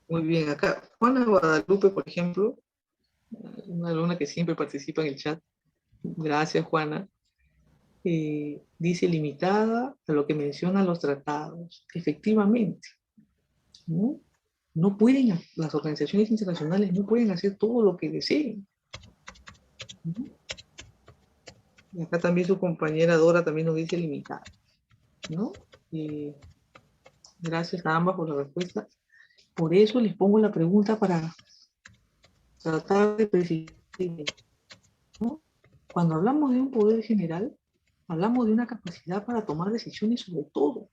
Muy bien, acá Juana Guadalupe, por ejemplo, una alumna que siempre participa en el chat, gracias Juana, dice limitada a lo que mencionan los tratados. Efectivamente, ¿no? No pueden, las organizaciones internacionales no pueden hacer todo lo que deseen. ¿No? Y acá también su compañera Dora también nos dice limitada, ¿no? Gracias a ambas por la respuesta. Por eso les pongo la pregunta para tratar de precisar, ¿no? Cuando hablamos de un poder general, hablamos de una capacidad para tomar decisiones sobre todo.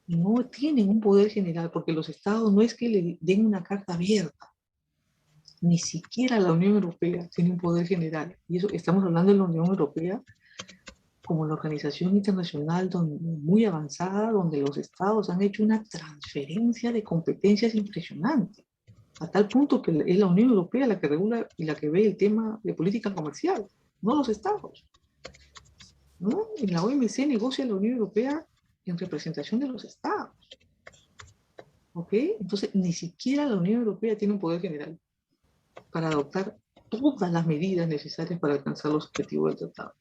Y no tienen un poder general, porque los estados no es que le den una carta abierta. Ni siquiera la Unión Europea tiene un poder general. Y eso estamos hablando de la Unión Europea como la organización internacional muy avanzada, donde los estados han hecho una transferencia de competencias impresionante, a tal punto que es la Unión Europea la que regula y la que ve el tema de política comercial, no los estados. ¿No? En la OMC negocia la Unión Europea en representación de los estados. ¿Ok? Entonces, ni siquiera la Unión Europea tiene un poder general para adoptar todas las medidas necesarias para alcanzar los objetivos del tratado.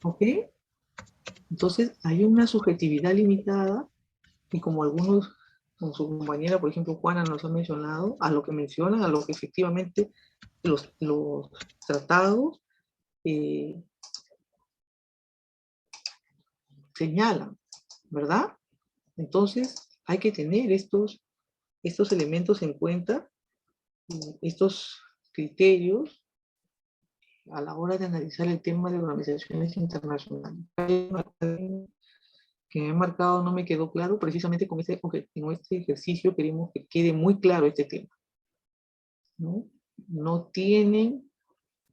¿Ok? Entonces, hay una subjetividad limitada y como algunos, con su compañera, por ejemplo, Juana nos ha mencionado, a lo que mencionan, a lo que efectivamente los tratados señalan, ¿verdad? Entonces, hay que tener estos elementos en cuenta, estos criterios, a la hora de analizar el tema de organizaciones internacionales. Que me he marcado no me quedó claro, precisamente con en este ejercicio queremos que quede muy claro este tema. ¿No? No tienen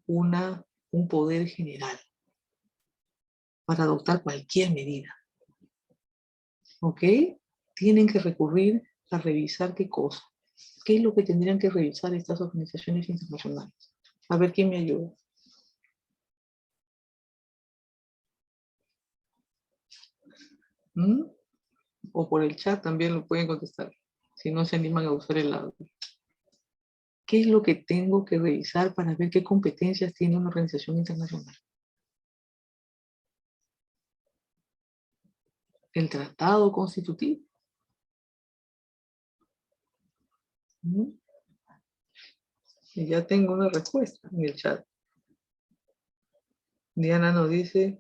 un poder general para adoptar cualquier medida. ¿Ok? Tienen que recurrir a revisar qué cosa. ¿Qué es lo que tendrían que revisar estas organizaciones internacionales? A ver quién me ayuda. ¿Mm? O por el chat también lo pueden contestar, si no se animan a usar el audio. ¿Qué es lo que tengo que revisar para ver qué competencias tiene una organización internacional? El tratado constitutivo. ¿Mm? Y ya tengo una respuesta en el chat. Diana nos dice,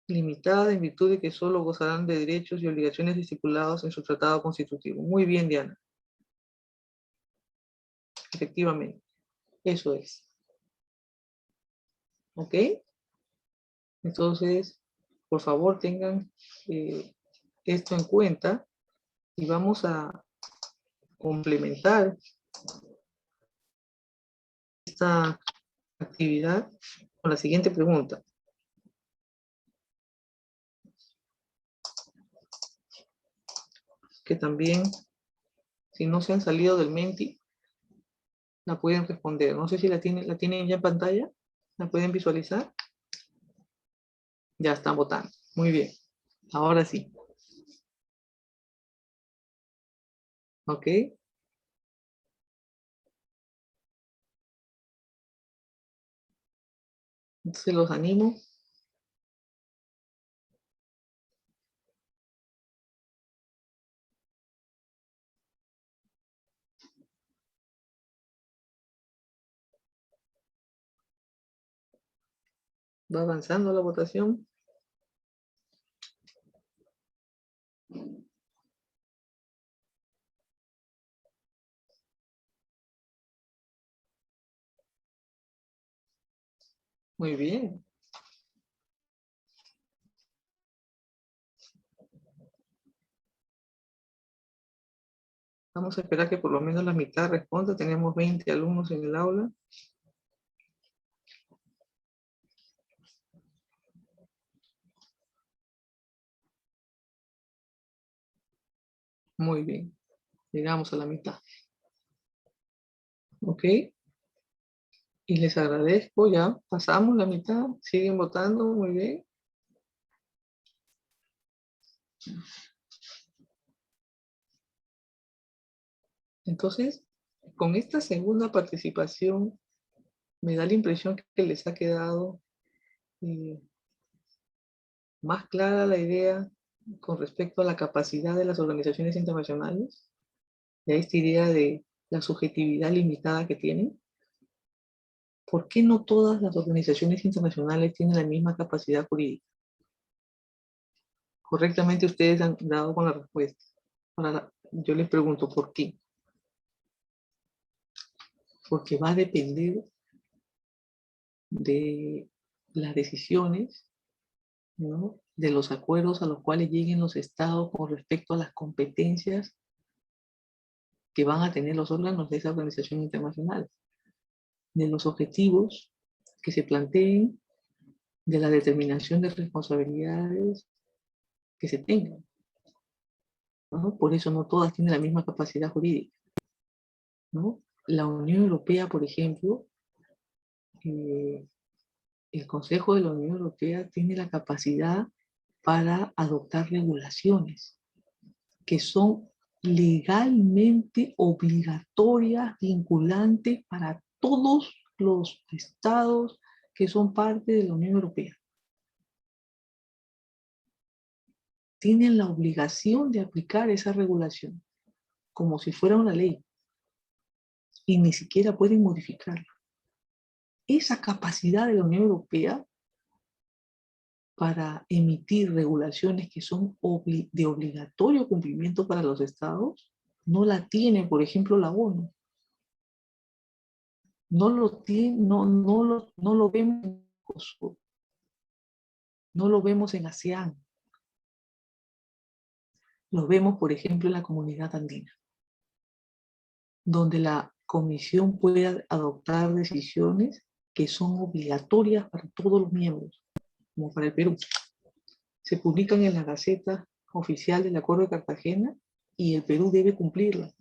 limitada en virtud de que solo gozarán de derechos y obligaciones estipulados en su tratado constitutivo. Muy bien, Diana. Efectivamente, eso es. ¿Ok? Entonces, por favor, tengan esto en cuenta y vamos a complementar esta actividad con la siguiente pregunta. Que también Si no se han salido del Menti, la pueden responder. No sé si la tienen ya en pantalla. ¿La pueden visualizar? Ya están votando. Muy bien. Ahora sí. ¿Ok? Entonces los animo. Va avanzando la votación. Muy bien. Vamos a esperar que por lo menos la mitad responda. Tenemos 20 alumnos en el aula. Muy bien. Llegamos a la mitad. ¿Ok? Y les agradezco ya. Pasamos la mitad. Siguen votando. Muy bien. Entonces, con esta segunda participación, me da la impresión que les ha quedado más clara la idea con respecto a la capacidad de las organizaciones internacionales, de esta idea de la subjetividad limitada que tienen. ¿Por qué no todas las organizaciones internacionales tienen la misma capacidad jurídica? Correctamente ustedes han dado con la respuesta. Ahora, yo les pregunto, ¿por qué? Porque va a depender de las decisiones, ¿no?, de los acuerdos a los cuales lleguen los estados con respecto a las competencias que van a tener los órganos de esa organización internacional, de los objetivos que se planteen, de la determinación de responsabilidades que se tengan, ¿no? Por eso no todas tienen la misma capacidad jurídica, ¿no? La Unión Europea, por ejemplo, el Consejo de la Unión Europea tiene la capacidad para adoptar regulaciones que son legalmente obligatorias, vinculantes para todos los estados que son parte de la Unión Europea. Tienen la obligación de aplicar esa regulación como si fuera una ley y ni siquiera pueden modificarla. Esa capacidad de la Unión Europea para emitir regulaciones que son de obligatorio cumplimiento para los estados, no la tiene, por ejemplo, la ONU. No lo tiene, no lo vemos en Mercosur, no lo vemos en ASEAN. Lo vemos, por ejemplo, en la Comunidad Andina, donde la Comisión puede adoptar decisiones que son obligatorias para todos los miembros, como para el Perú. Se publican en la Gaceta Oficial del Acuerdo de Cartagena y el Perú debe cumplirla.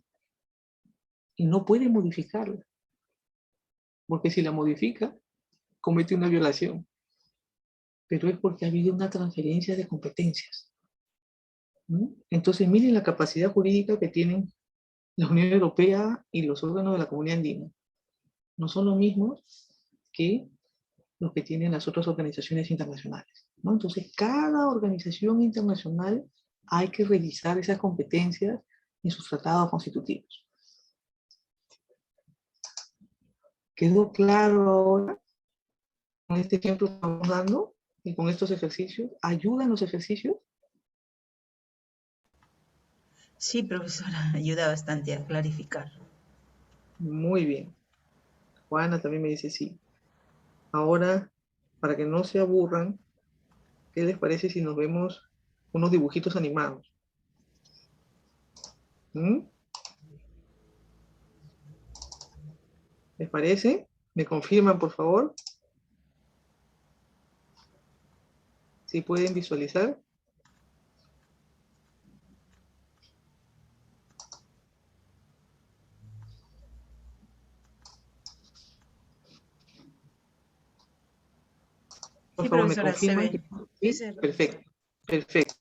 Y no puede modificarla, porque si la modifica, comete una violación. Pero es porque ha habido una transferencia de competencias, ¿no? Entonces, miren la capacidad jurídica que tienen la Unión Europea y los órganos de la Comunidad Andina. No son los mismos que los que tienen las otras organizaciones internacionales, ¿no? Entonces, cada organización internacional hay que revisar esas competencias en sus tratados constitutivos. ¿Quedó claro ahora con este ejemplo que estamos dando y con estos ejercicios? ¿Ayudan los ejercicios? Sí, profesora, ayuda bastante a clarificar. Muy bien. Juana también me dice sí. Ahora, para que no se aburran, ¿qué les parece si nos vemos unos dibujitos animados? ¿Mm? ¿Les parece? ¿Me confirman, por favor? ¿Sí pueden visualizar? Por Sí, favor, ¿me profesora, se confirman? ve. Sí, Sí, perfecto, perfecto.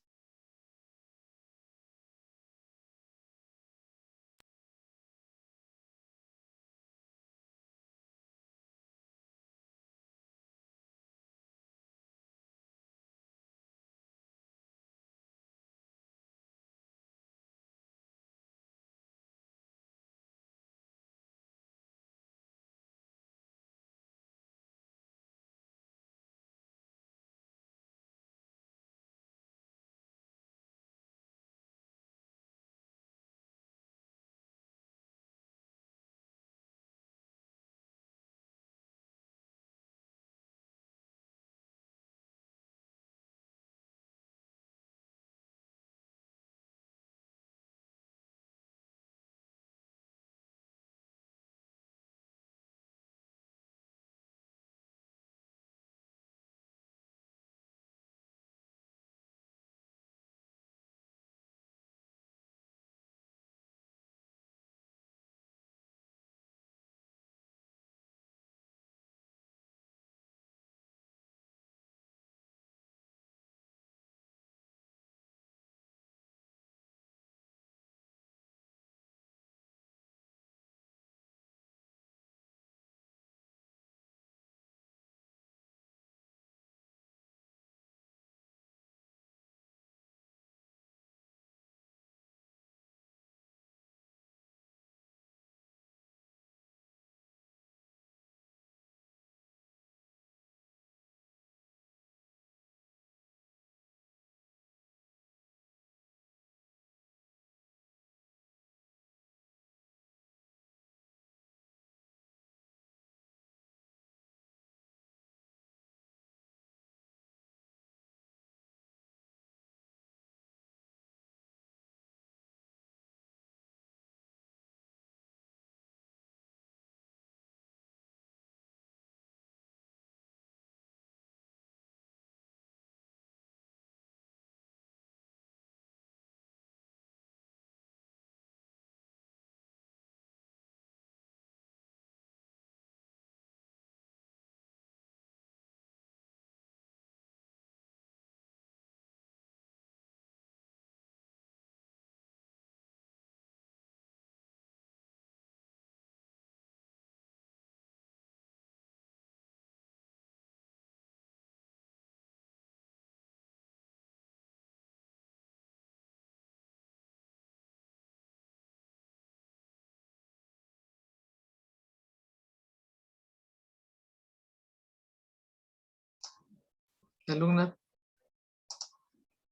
Alumna,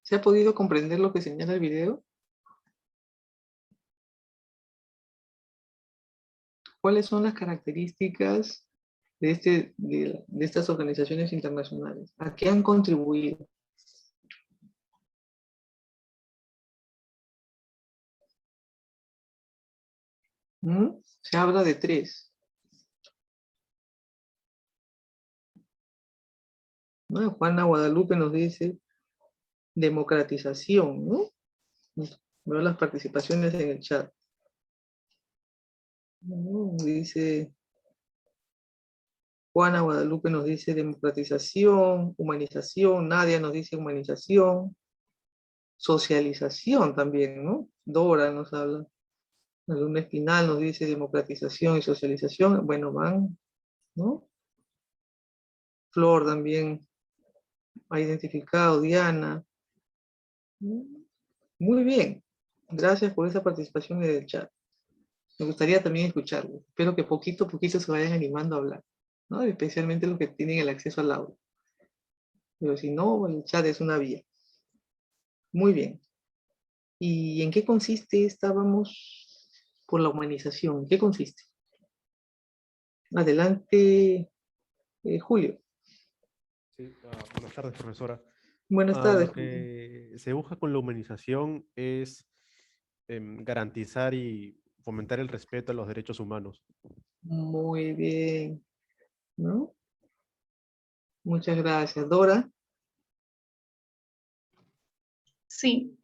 ¿se ha podido comprender lo que señala el video? ¿Cuáles son las características de estas organizaciones internacionales? ¿A qué han contribuido? Se habla de 3. ¿No? Juana Guadalupe nos dice democratización, ¿no? Veo las participaciones en el chat. Dice Juana Guadalupe nos dice democratización, humanización, Nadia nos dice humanización, socialización también, ¿no? Dora nos habla. Alumna Espinal nos dice democratización y socialización. Bueno, van, ¿no? Flor también ha identificado, Diana. Muy bien. Gracias por esa participación en el chat. Me gustaría también escucharlo. Espero que poquito a poquito se vayan animando a hablar, ¿no? Especialmente los que tienen el acceso al aula. Pero si no, el chat es una vía. Muy bien. ¿Y en qué consiste estábamos por la humanización? ¿En qué consiste? Adelante, Julio. Sí, buenas tardes, profesora. Buenas tardes, Lo Julio. que se busca con la humanización es garantizar y fomentar el respeto a los derechos humanos. Muy bien, ¿no? Muchas gracias. Dora. Sí,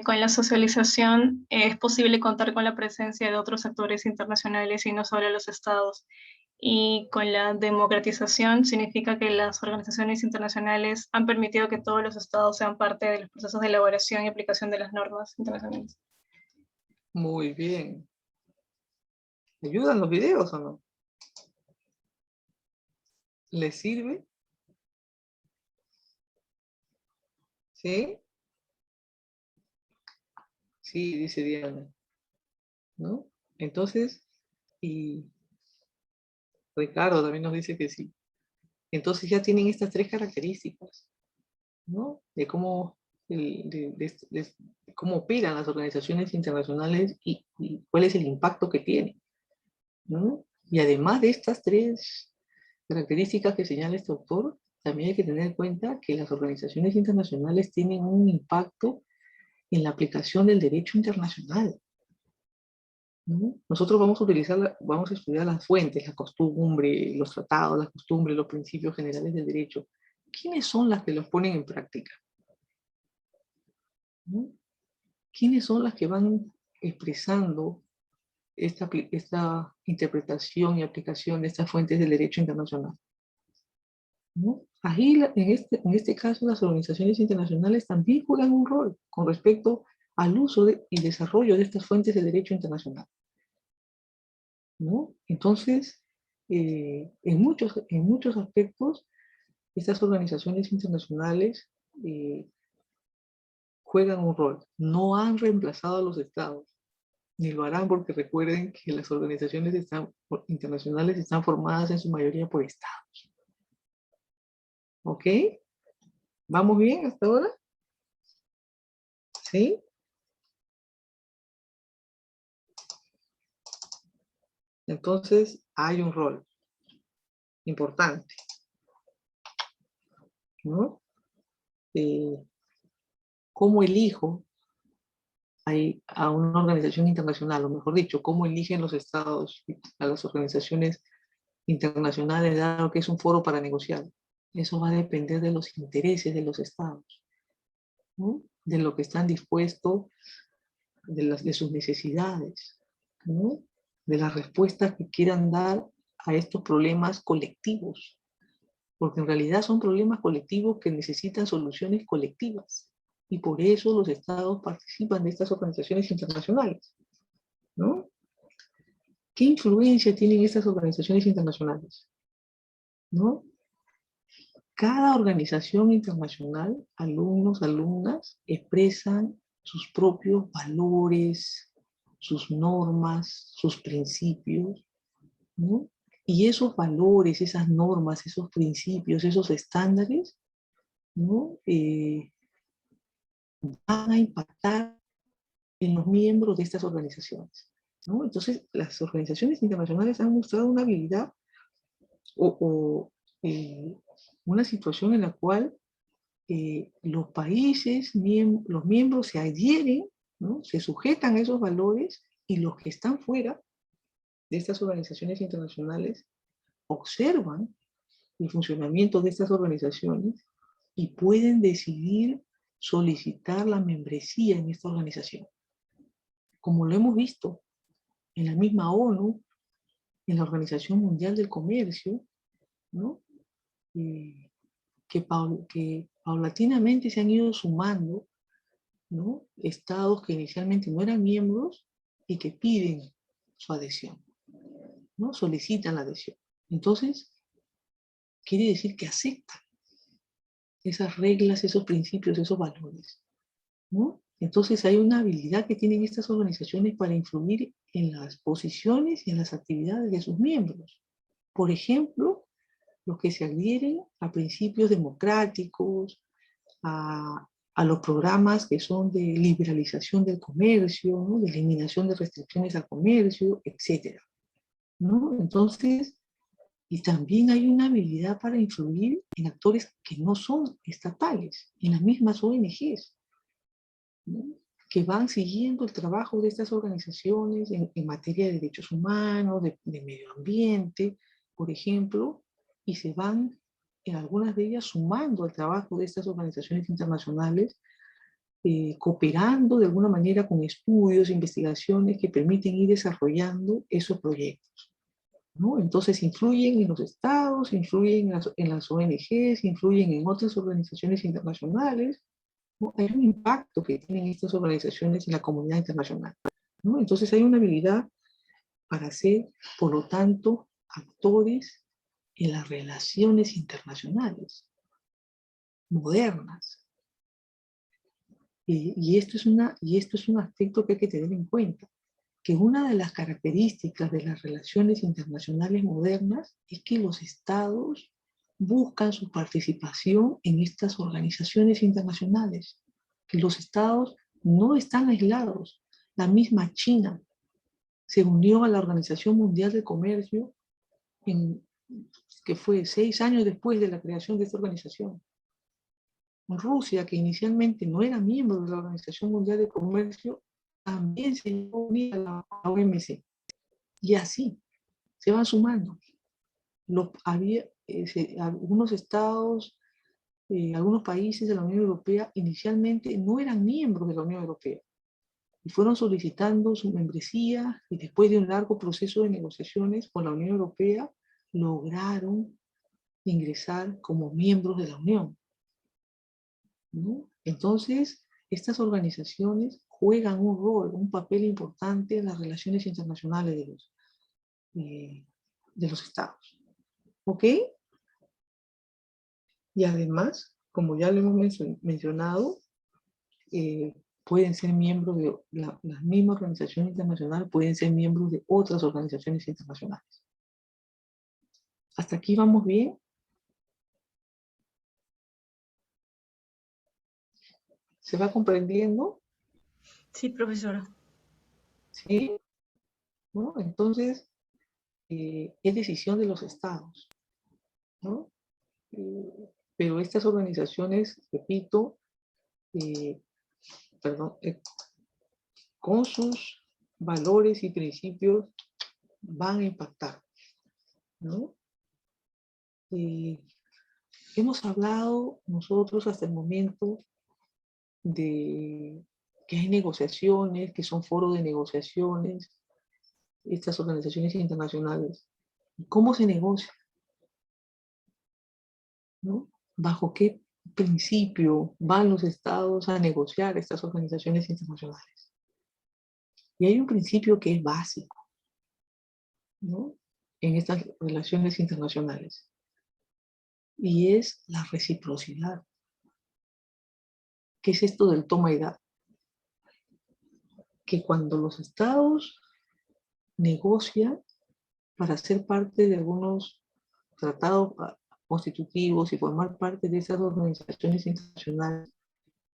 con la socialización es posible contar con la presencia de otros actores internacionales y no solo los estados. Y con la democratización significa que las organizaciones internacionales han permitido que todos los estados sean parte de los procesos de elaboración y aplicación de las normas internacionales. Muy bien. ¿Le ayudan los videos o no? ¿Les sirve? ¿Sí? Sí, dice Diana. ¿No? Entonces, y Ricardo también nos dice que sí. Entonces ya tienen estas tres características, ¿no? De cómo, de cómo operan las organizaciones internacionales y cuál es el impacto que tienen, ¿no? Y además de estas tres características que señala este autor, también hay que tener en cuenta que las organizaciones internacionales tienen un impacto en la aplicación del derecho internacional, ¿no? Nosotros vamos a utilizar, vamos a estudiar las fuentes, la costumbre, los tratados, las costumbres, los principios generales del derecho. ¿Quiénes son las que los ponen en práctica? ¿No? ¿Quiénes son las que van expresando esta interpretación y aplicación de estas fuentes del derecho internacional? ¿No? Ahí, en este caso, las organizaciones internacionales también juegan un rol con respecto al uso y desarrollo de estas fuentes del derecho internacional, ¿no? Entonces, en muchos aspectos, estas organizaciones internacionales juegan un rol. No han reemplazado a los estados, ni lo harán, porque recuerden que las organizaciones internacionales están formadas en su mayoría por estados. ¿Ok? ¿Vamos bien hasta ahora? ¿Sí? Entonces, hay un rol importante, ¿no? ¿Cómo elijo a una organización internacional? O mejor dicho, ¿cómo eligen los estados a las organizaciones internacionales, dado que es un foro para negociar? Eso va a depender de los intereses de los estados, ¿no? De lo que están dispuestos, de sus necesidades, ¿no? De las respuestas que quieran dar a estos problemas colectivos, porque en realidad son problemas colectivos que necesitan soluciones colectivas, y por eso los estados participan de estas organizaciones internacionales, ¿no? ¿Qué influencia tienen estas organizaciones internacionales? ¿No? Cada organización internacional, alumnos, alumnas, expresan sus propios valores, sus normas, sus principios, ¿no? Y esos valores, esas normas, esos principios, esos estándares, ¿no? Van a impactar en los miembros de estas organizaciones, ¿no? Entonces, las organizaciones internacionales han mostrado una habilidad o una situación en la cual los países, los miembros se adhieren, ¿no? Se sujetan a esos valores, y los que están fuera de estas organizaciones internacionales observan el funcionamiento de estas organizaciones y pueden decidir solicitar la membresía en esta organización. Como lo hemos visto en la misma ONU, en la Organización Mundial del Comercio, ¿no? Que paulatinamente se han ido sumando, ¿no? Estados que inicialmente no eran miembros y que piden su adhesión, ¿no? Solicitan la adhesión. Entonces, quiere decir que aceptan esas reglas, esos principios, esos valores, ¿no? Entonces hay una habilidad que tienen estas organizaciones para influir en las posiciones y en las actividades de sus miembros. Por ejemplo, los que se adhieren a principios democráticos, a los programas que son de liberalización del comercio, ¿no? De eliminación de restricciones al comercio, etc., ¿no? Entonces, y también hay una habilidad para influir en actores que no son estatales, en las mismas ONGs, ¿no? Que van siguiendo el trabajo de estas organizaciones en materia de derechos humanos, de medio ambiente, por ejemplo, y se van en algunas de ellas sumando al trabajo de estas organizaciones internacionales, cooperando de alguna manera con estudios, investigaciones que permiten ir desarrollando esos proyectos, ¿no? Entonces influyen en los estados, influyen en las ONGs, influyen en otras organizaciones internacionales, ¿no? Hay un impacto que tienen estas organizaciones en la comunidad internacional, ¿no? Entonces hay una habilidad para ser, por lo tanto, actores en las relaciones internacionales modernas. Y esto es un aspecto que hay que tener en cuenta, que una de las características de las relaciones internacionales modernas es que los estados buscan su participación en estas organizaciones internacionales, que los estados no están aislados. La misma China se unió a la Organización Mundial de Comercio, que fue 6 años después de la creación de esta organización. Rusia, que inicialmente no era miembro de la Organización Mundial de Comercio, también se unía a la OMC. Y así se van sumando. Algunos estados, algunos países de la Unión Europea inicialmente no eran miembros de la Unión Europea y fueron solicitando su membresía, y después de un largo proceso de negociaciones con la Unión Europea lograron ingresar como miembros de la Unión, ¿no? Entonces, estas organizaciones juegan un rol, un papel importante en las relaciones internacionales de los estados. ¿Ok? Y además, como ya lo hemos mencionado, pueden ser miembros de la misma organización internacional, pueden ser miembros de otras organizaciones internacionales. ¿Hasta aquí vamos bien? ¿Se va comprendiendo? Sí, profesora. Sí. ¿No? Entonces, es decisión de los estados, ¿no? Pero estas organizaciones, repito, con sus valores y principios van a impactar, ¿no? Hemos hablado nosotros hasta el momento de que hay negociaciones, que son foros de negociaciones, estas organizaciones internacionales. ¿Cómo se negocia? ¿No? ¿Bajo qué principio van los estados a negociar estas organizaciones internacionales? Y hay un principio que es básico, ¿no?, en estas relaciones internacionales, y es la reciprocidad. ¿Qué es esto del toma y da? Que cuando los estados negocian para ser parte de algunos tratados constitutivos y formar parte de esas organizaciones internacionales,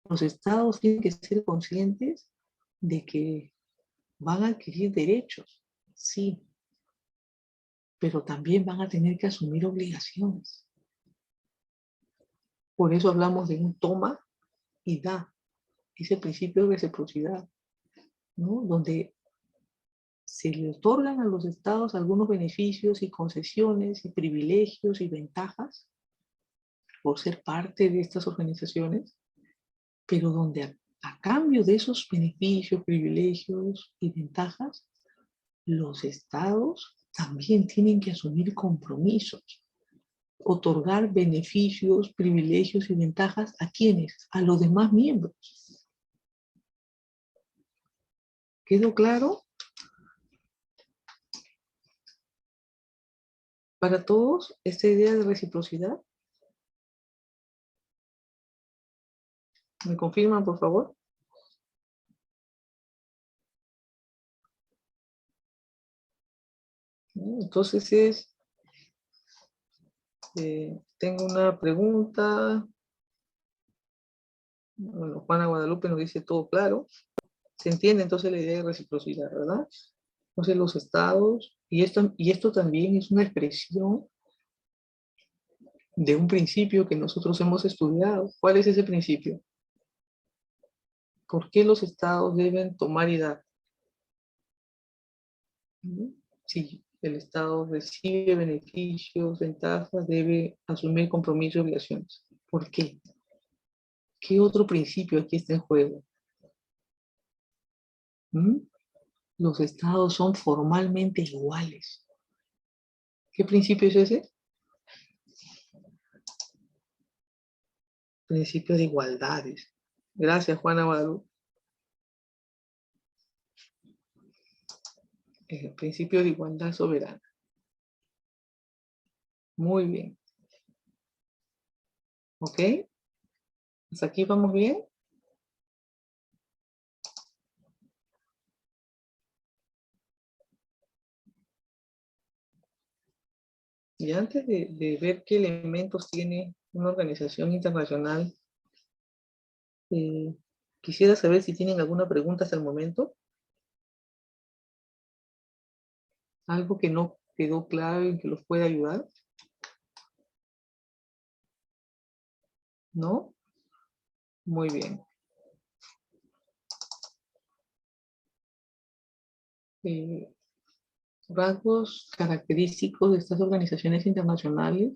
los estados tienen que ser conscientes de que van a adquirir derechos, sí, pero también van a tener que asumir obligaciones. Por eso hablamos de un toma y da, ese principio de reciprocidad, ¿no?, donde se le otorgan a los estados algunos beneficios y concesiones y privilegios y ventajas por ser parte de estas organizaciones, pero donde a cambio de esos beneficios, privilegios y ventajas, los estados también tienen que asumir compromisos, otorgar beneficios, privilegios y ventajas ¿a quiénes? A los demás miembros. ¿Quedó claro? Para todos, esta idea de reciprocidad. ¿Me confirman, por favor? Entonces tengo una pregunta. Bueno, Juana Guadalupe nos dice todo claro. Se entiende entonces la idea de reciprocidad, ¿verdad? Entonces los estados, y esto también es una expresión de un principio que nosotros hemos estudiado. ¿Cuál es ese principio? ¿Por qué los estados deben tomar y dar? Si el estado recibe beneficios, ventajas, debe asumir compromisos y obligaciones. ¿Por qué? ¿Qué otro principio aquí está en juego? Los estados son formalmente iguales. ¿Qué principio es ese? Principio de igualdades. Gracias, Juana Guadalupe. El principio de igualdad soberana. Muy bien. ¿Ok? ¿Hasta aquí vamos bien? Y antes de ver qué elementos tiene una organización internacional, quisiera saber si tienen alguna pregunta hasta el momento. Algo que no quedó claro y que los pueda ayudar. ¿No? Muy bien. Rasgos característicos de estas organizaciones internacionales,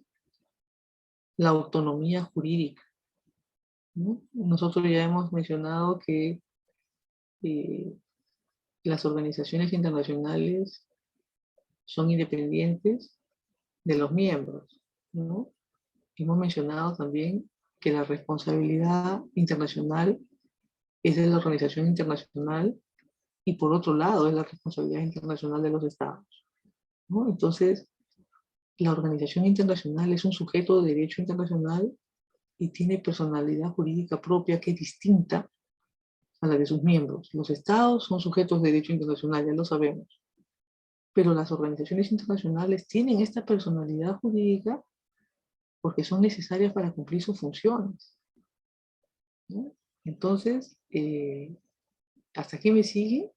la autonomía jurídica, ¿no? Nosotros ya hemos mencionado que las organizaciones internacionales son independientes de los miembros, ¿no? Hemos mencionado también que la responsabilidad internacional es de la organización internacional y por otro lado es la responsabilidad internacional de los estados, ¿no? Entonces, la organización internacional es un sujeto de derecho internacional y tiene personalidad jurídica propia que es distinta a la de sus miembros. Los estados son sujetos de derecho internacional, ya lo sabemos. Pero las organizaciones internacionales tienen esta personalidad jurídica porque son necesarias para cumplir sus funciones, ¿no? Entonces, hasta aquí me sigue.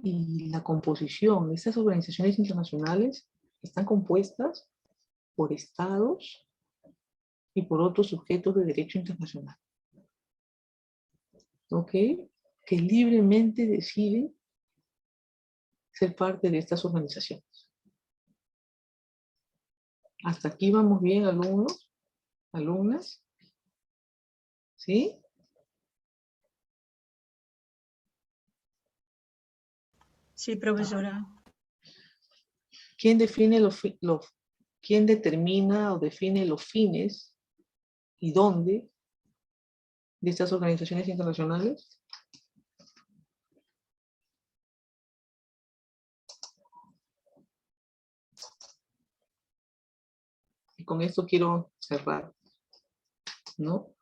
Y la composición de estas organizaciones internacionales están compuestas por estados y por otros sujetos de derecho internacional. ¿Ok? Que libremente deciden ser parte de estas organizaciones. ¿Hasta aquí vamos bien, alumnos? ¿Alumnas? ¿Sí? Sí, profesora. ¿Quién determina o define los fines y dónde de estas organizaciones internacionales? Y con esto quiero cerrar, ¿no?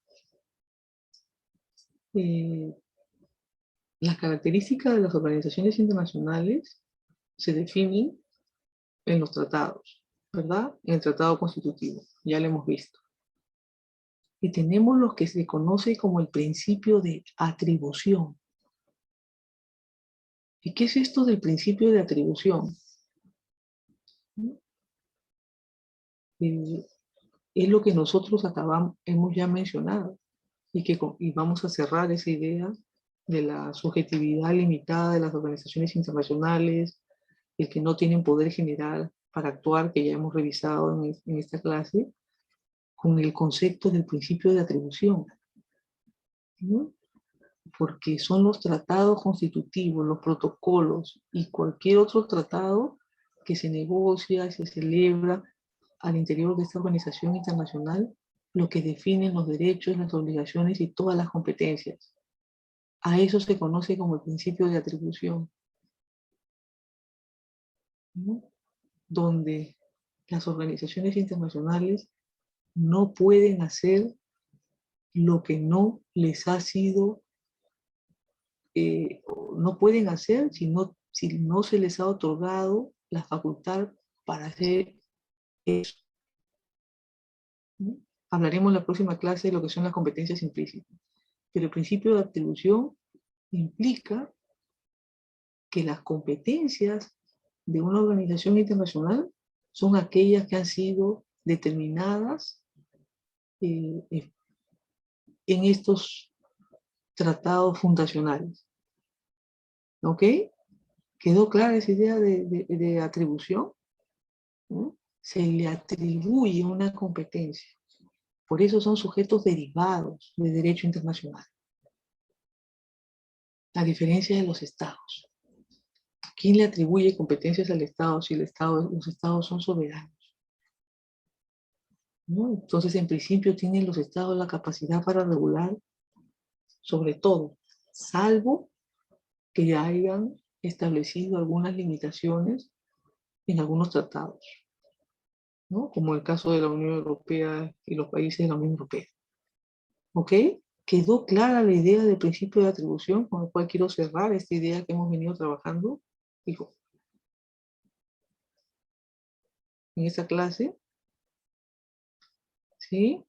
Las características de las organizaciones internacionales se definen en los tratados, ¿verdad? En el tratado constitutivo, ya lo hemos visto. Y tenemos lo que se conoce como el principio de atribución. ¿Y qué es esto del principio de atribución? Es lo que nosotros hemos ya mencionado y vamos a cerrar esa idea de la subjetividad limitada de las organizaciones internacionales, el que no tienen poder general para actuar, que ya hemos revisado en esta clase, con el concepto del principio de atribución, ¿no? Porque son los tratados constitutivos, los protocolos y cualquier otro tratado que se negocia, se celebra al interior de esta organización internacional, lo que definen los derechos, las obligaciones y todas las competencias. A eso se conoce como el principio de atribución, ¿no? Donde las organizaciones internacionales no pueden hacer lo que no les ha sido, no pueden hacer si no se les ha otorgado la facultad para hacer eso, ¿no? Hablaremos en la próxima clase de lo que son las competencias implícitas. Pero el principio de atribución implica que las competencias de una organización internacional son aquellas que han sido determinadas en estos tratados fundacionales. ¿Ok? ¿Quedó clara esa idea de atribución? ¿No? Se le atribuye una competencia. Por eso son sujetos derivados de derecho internacional. A diferencia de los estados, ¿Quién le atribuye competencias al Estado si los estados son soberanos? ¿No? Entonces, en principio, tienen los estados la capacidad para regular sobre todo, salvo que ya hayan establecido algunas limitaciones en algunos tratados, ¿no? Como el caso de la Unión Europea y los países de la Unión Europea. ¿Ok? ¿Quedó clara la idea del principio de atribución con el cual quiero cerrar esta idea que hemos venido trabajando? Dijo, en esta clase, ¿sí?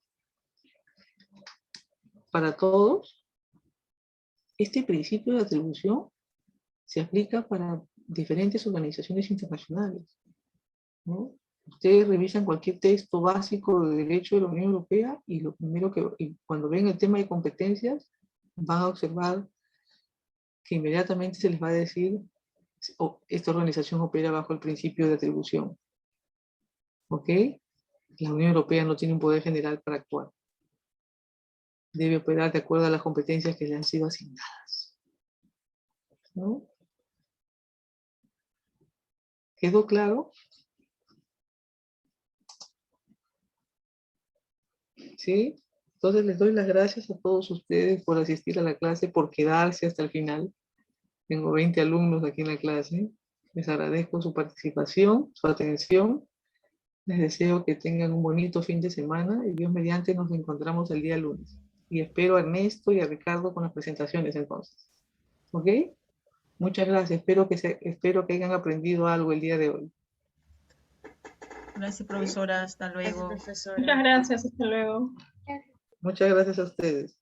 Para todos, este principio de atribución se aplica para diferentes organizaciones internacionales, ¿no? Ustedes revisan cualquier texto básico de derecho de la Unión Europea y lo primero y cuando ven el tema de competencias, van a observar que inmediatamente se les va a decir, oh, esta organización opera bajo el principio de atribución. ¿Ok? La Unión Europea no tiene un poder general para actuar. Debe operar de acuerdo a las competencias que le han sido asignadas. ¿No? ¿Quedó claro? ¿Sí? Entonces les doy las gracias a todos ustedes por asistir a la clase, por quedarse hasta el final. Tengo 20 alumnos aquí en la clase. Les agradezco su participación, su atención. Les deseo que tengan un bonito fin de semana y Dios mediante nos encontramos el día lunes. Y espero a Ernesto y a Ricardo con las presentaciones entonces. ¿Ok? Muchas gracias. Espero que hayan aprendido algo el día de hoy. Gracias, profesora. Hasta luego. Muchas gracias, hasta luego. Muchas gracias a ustedes.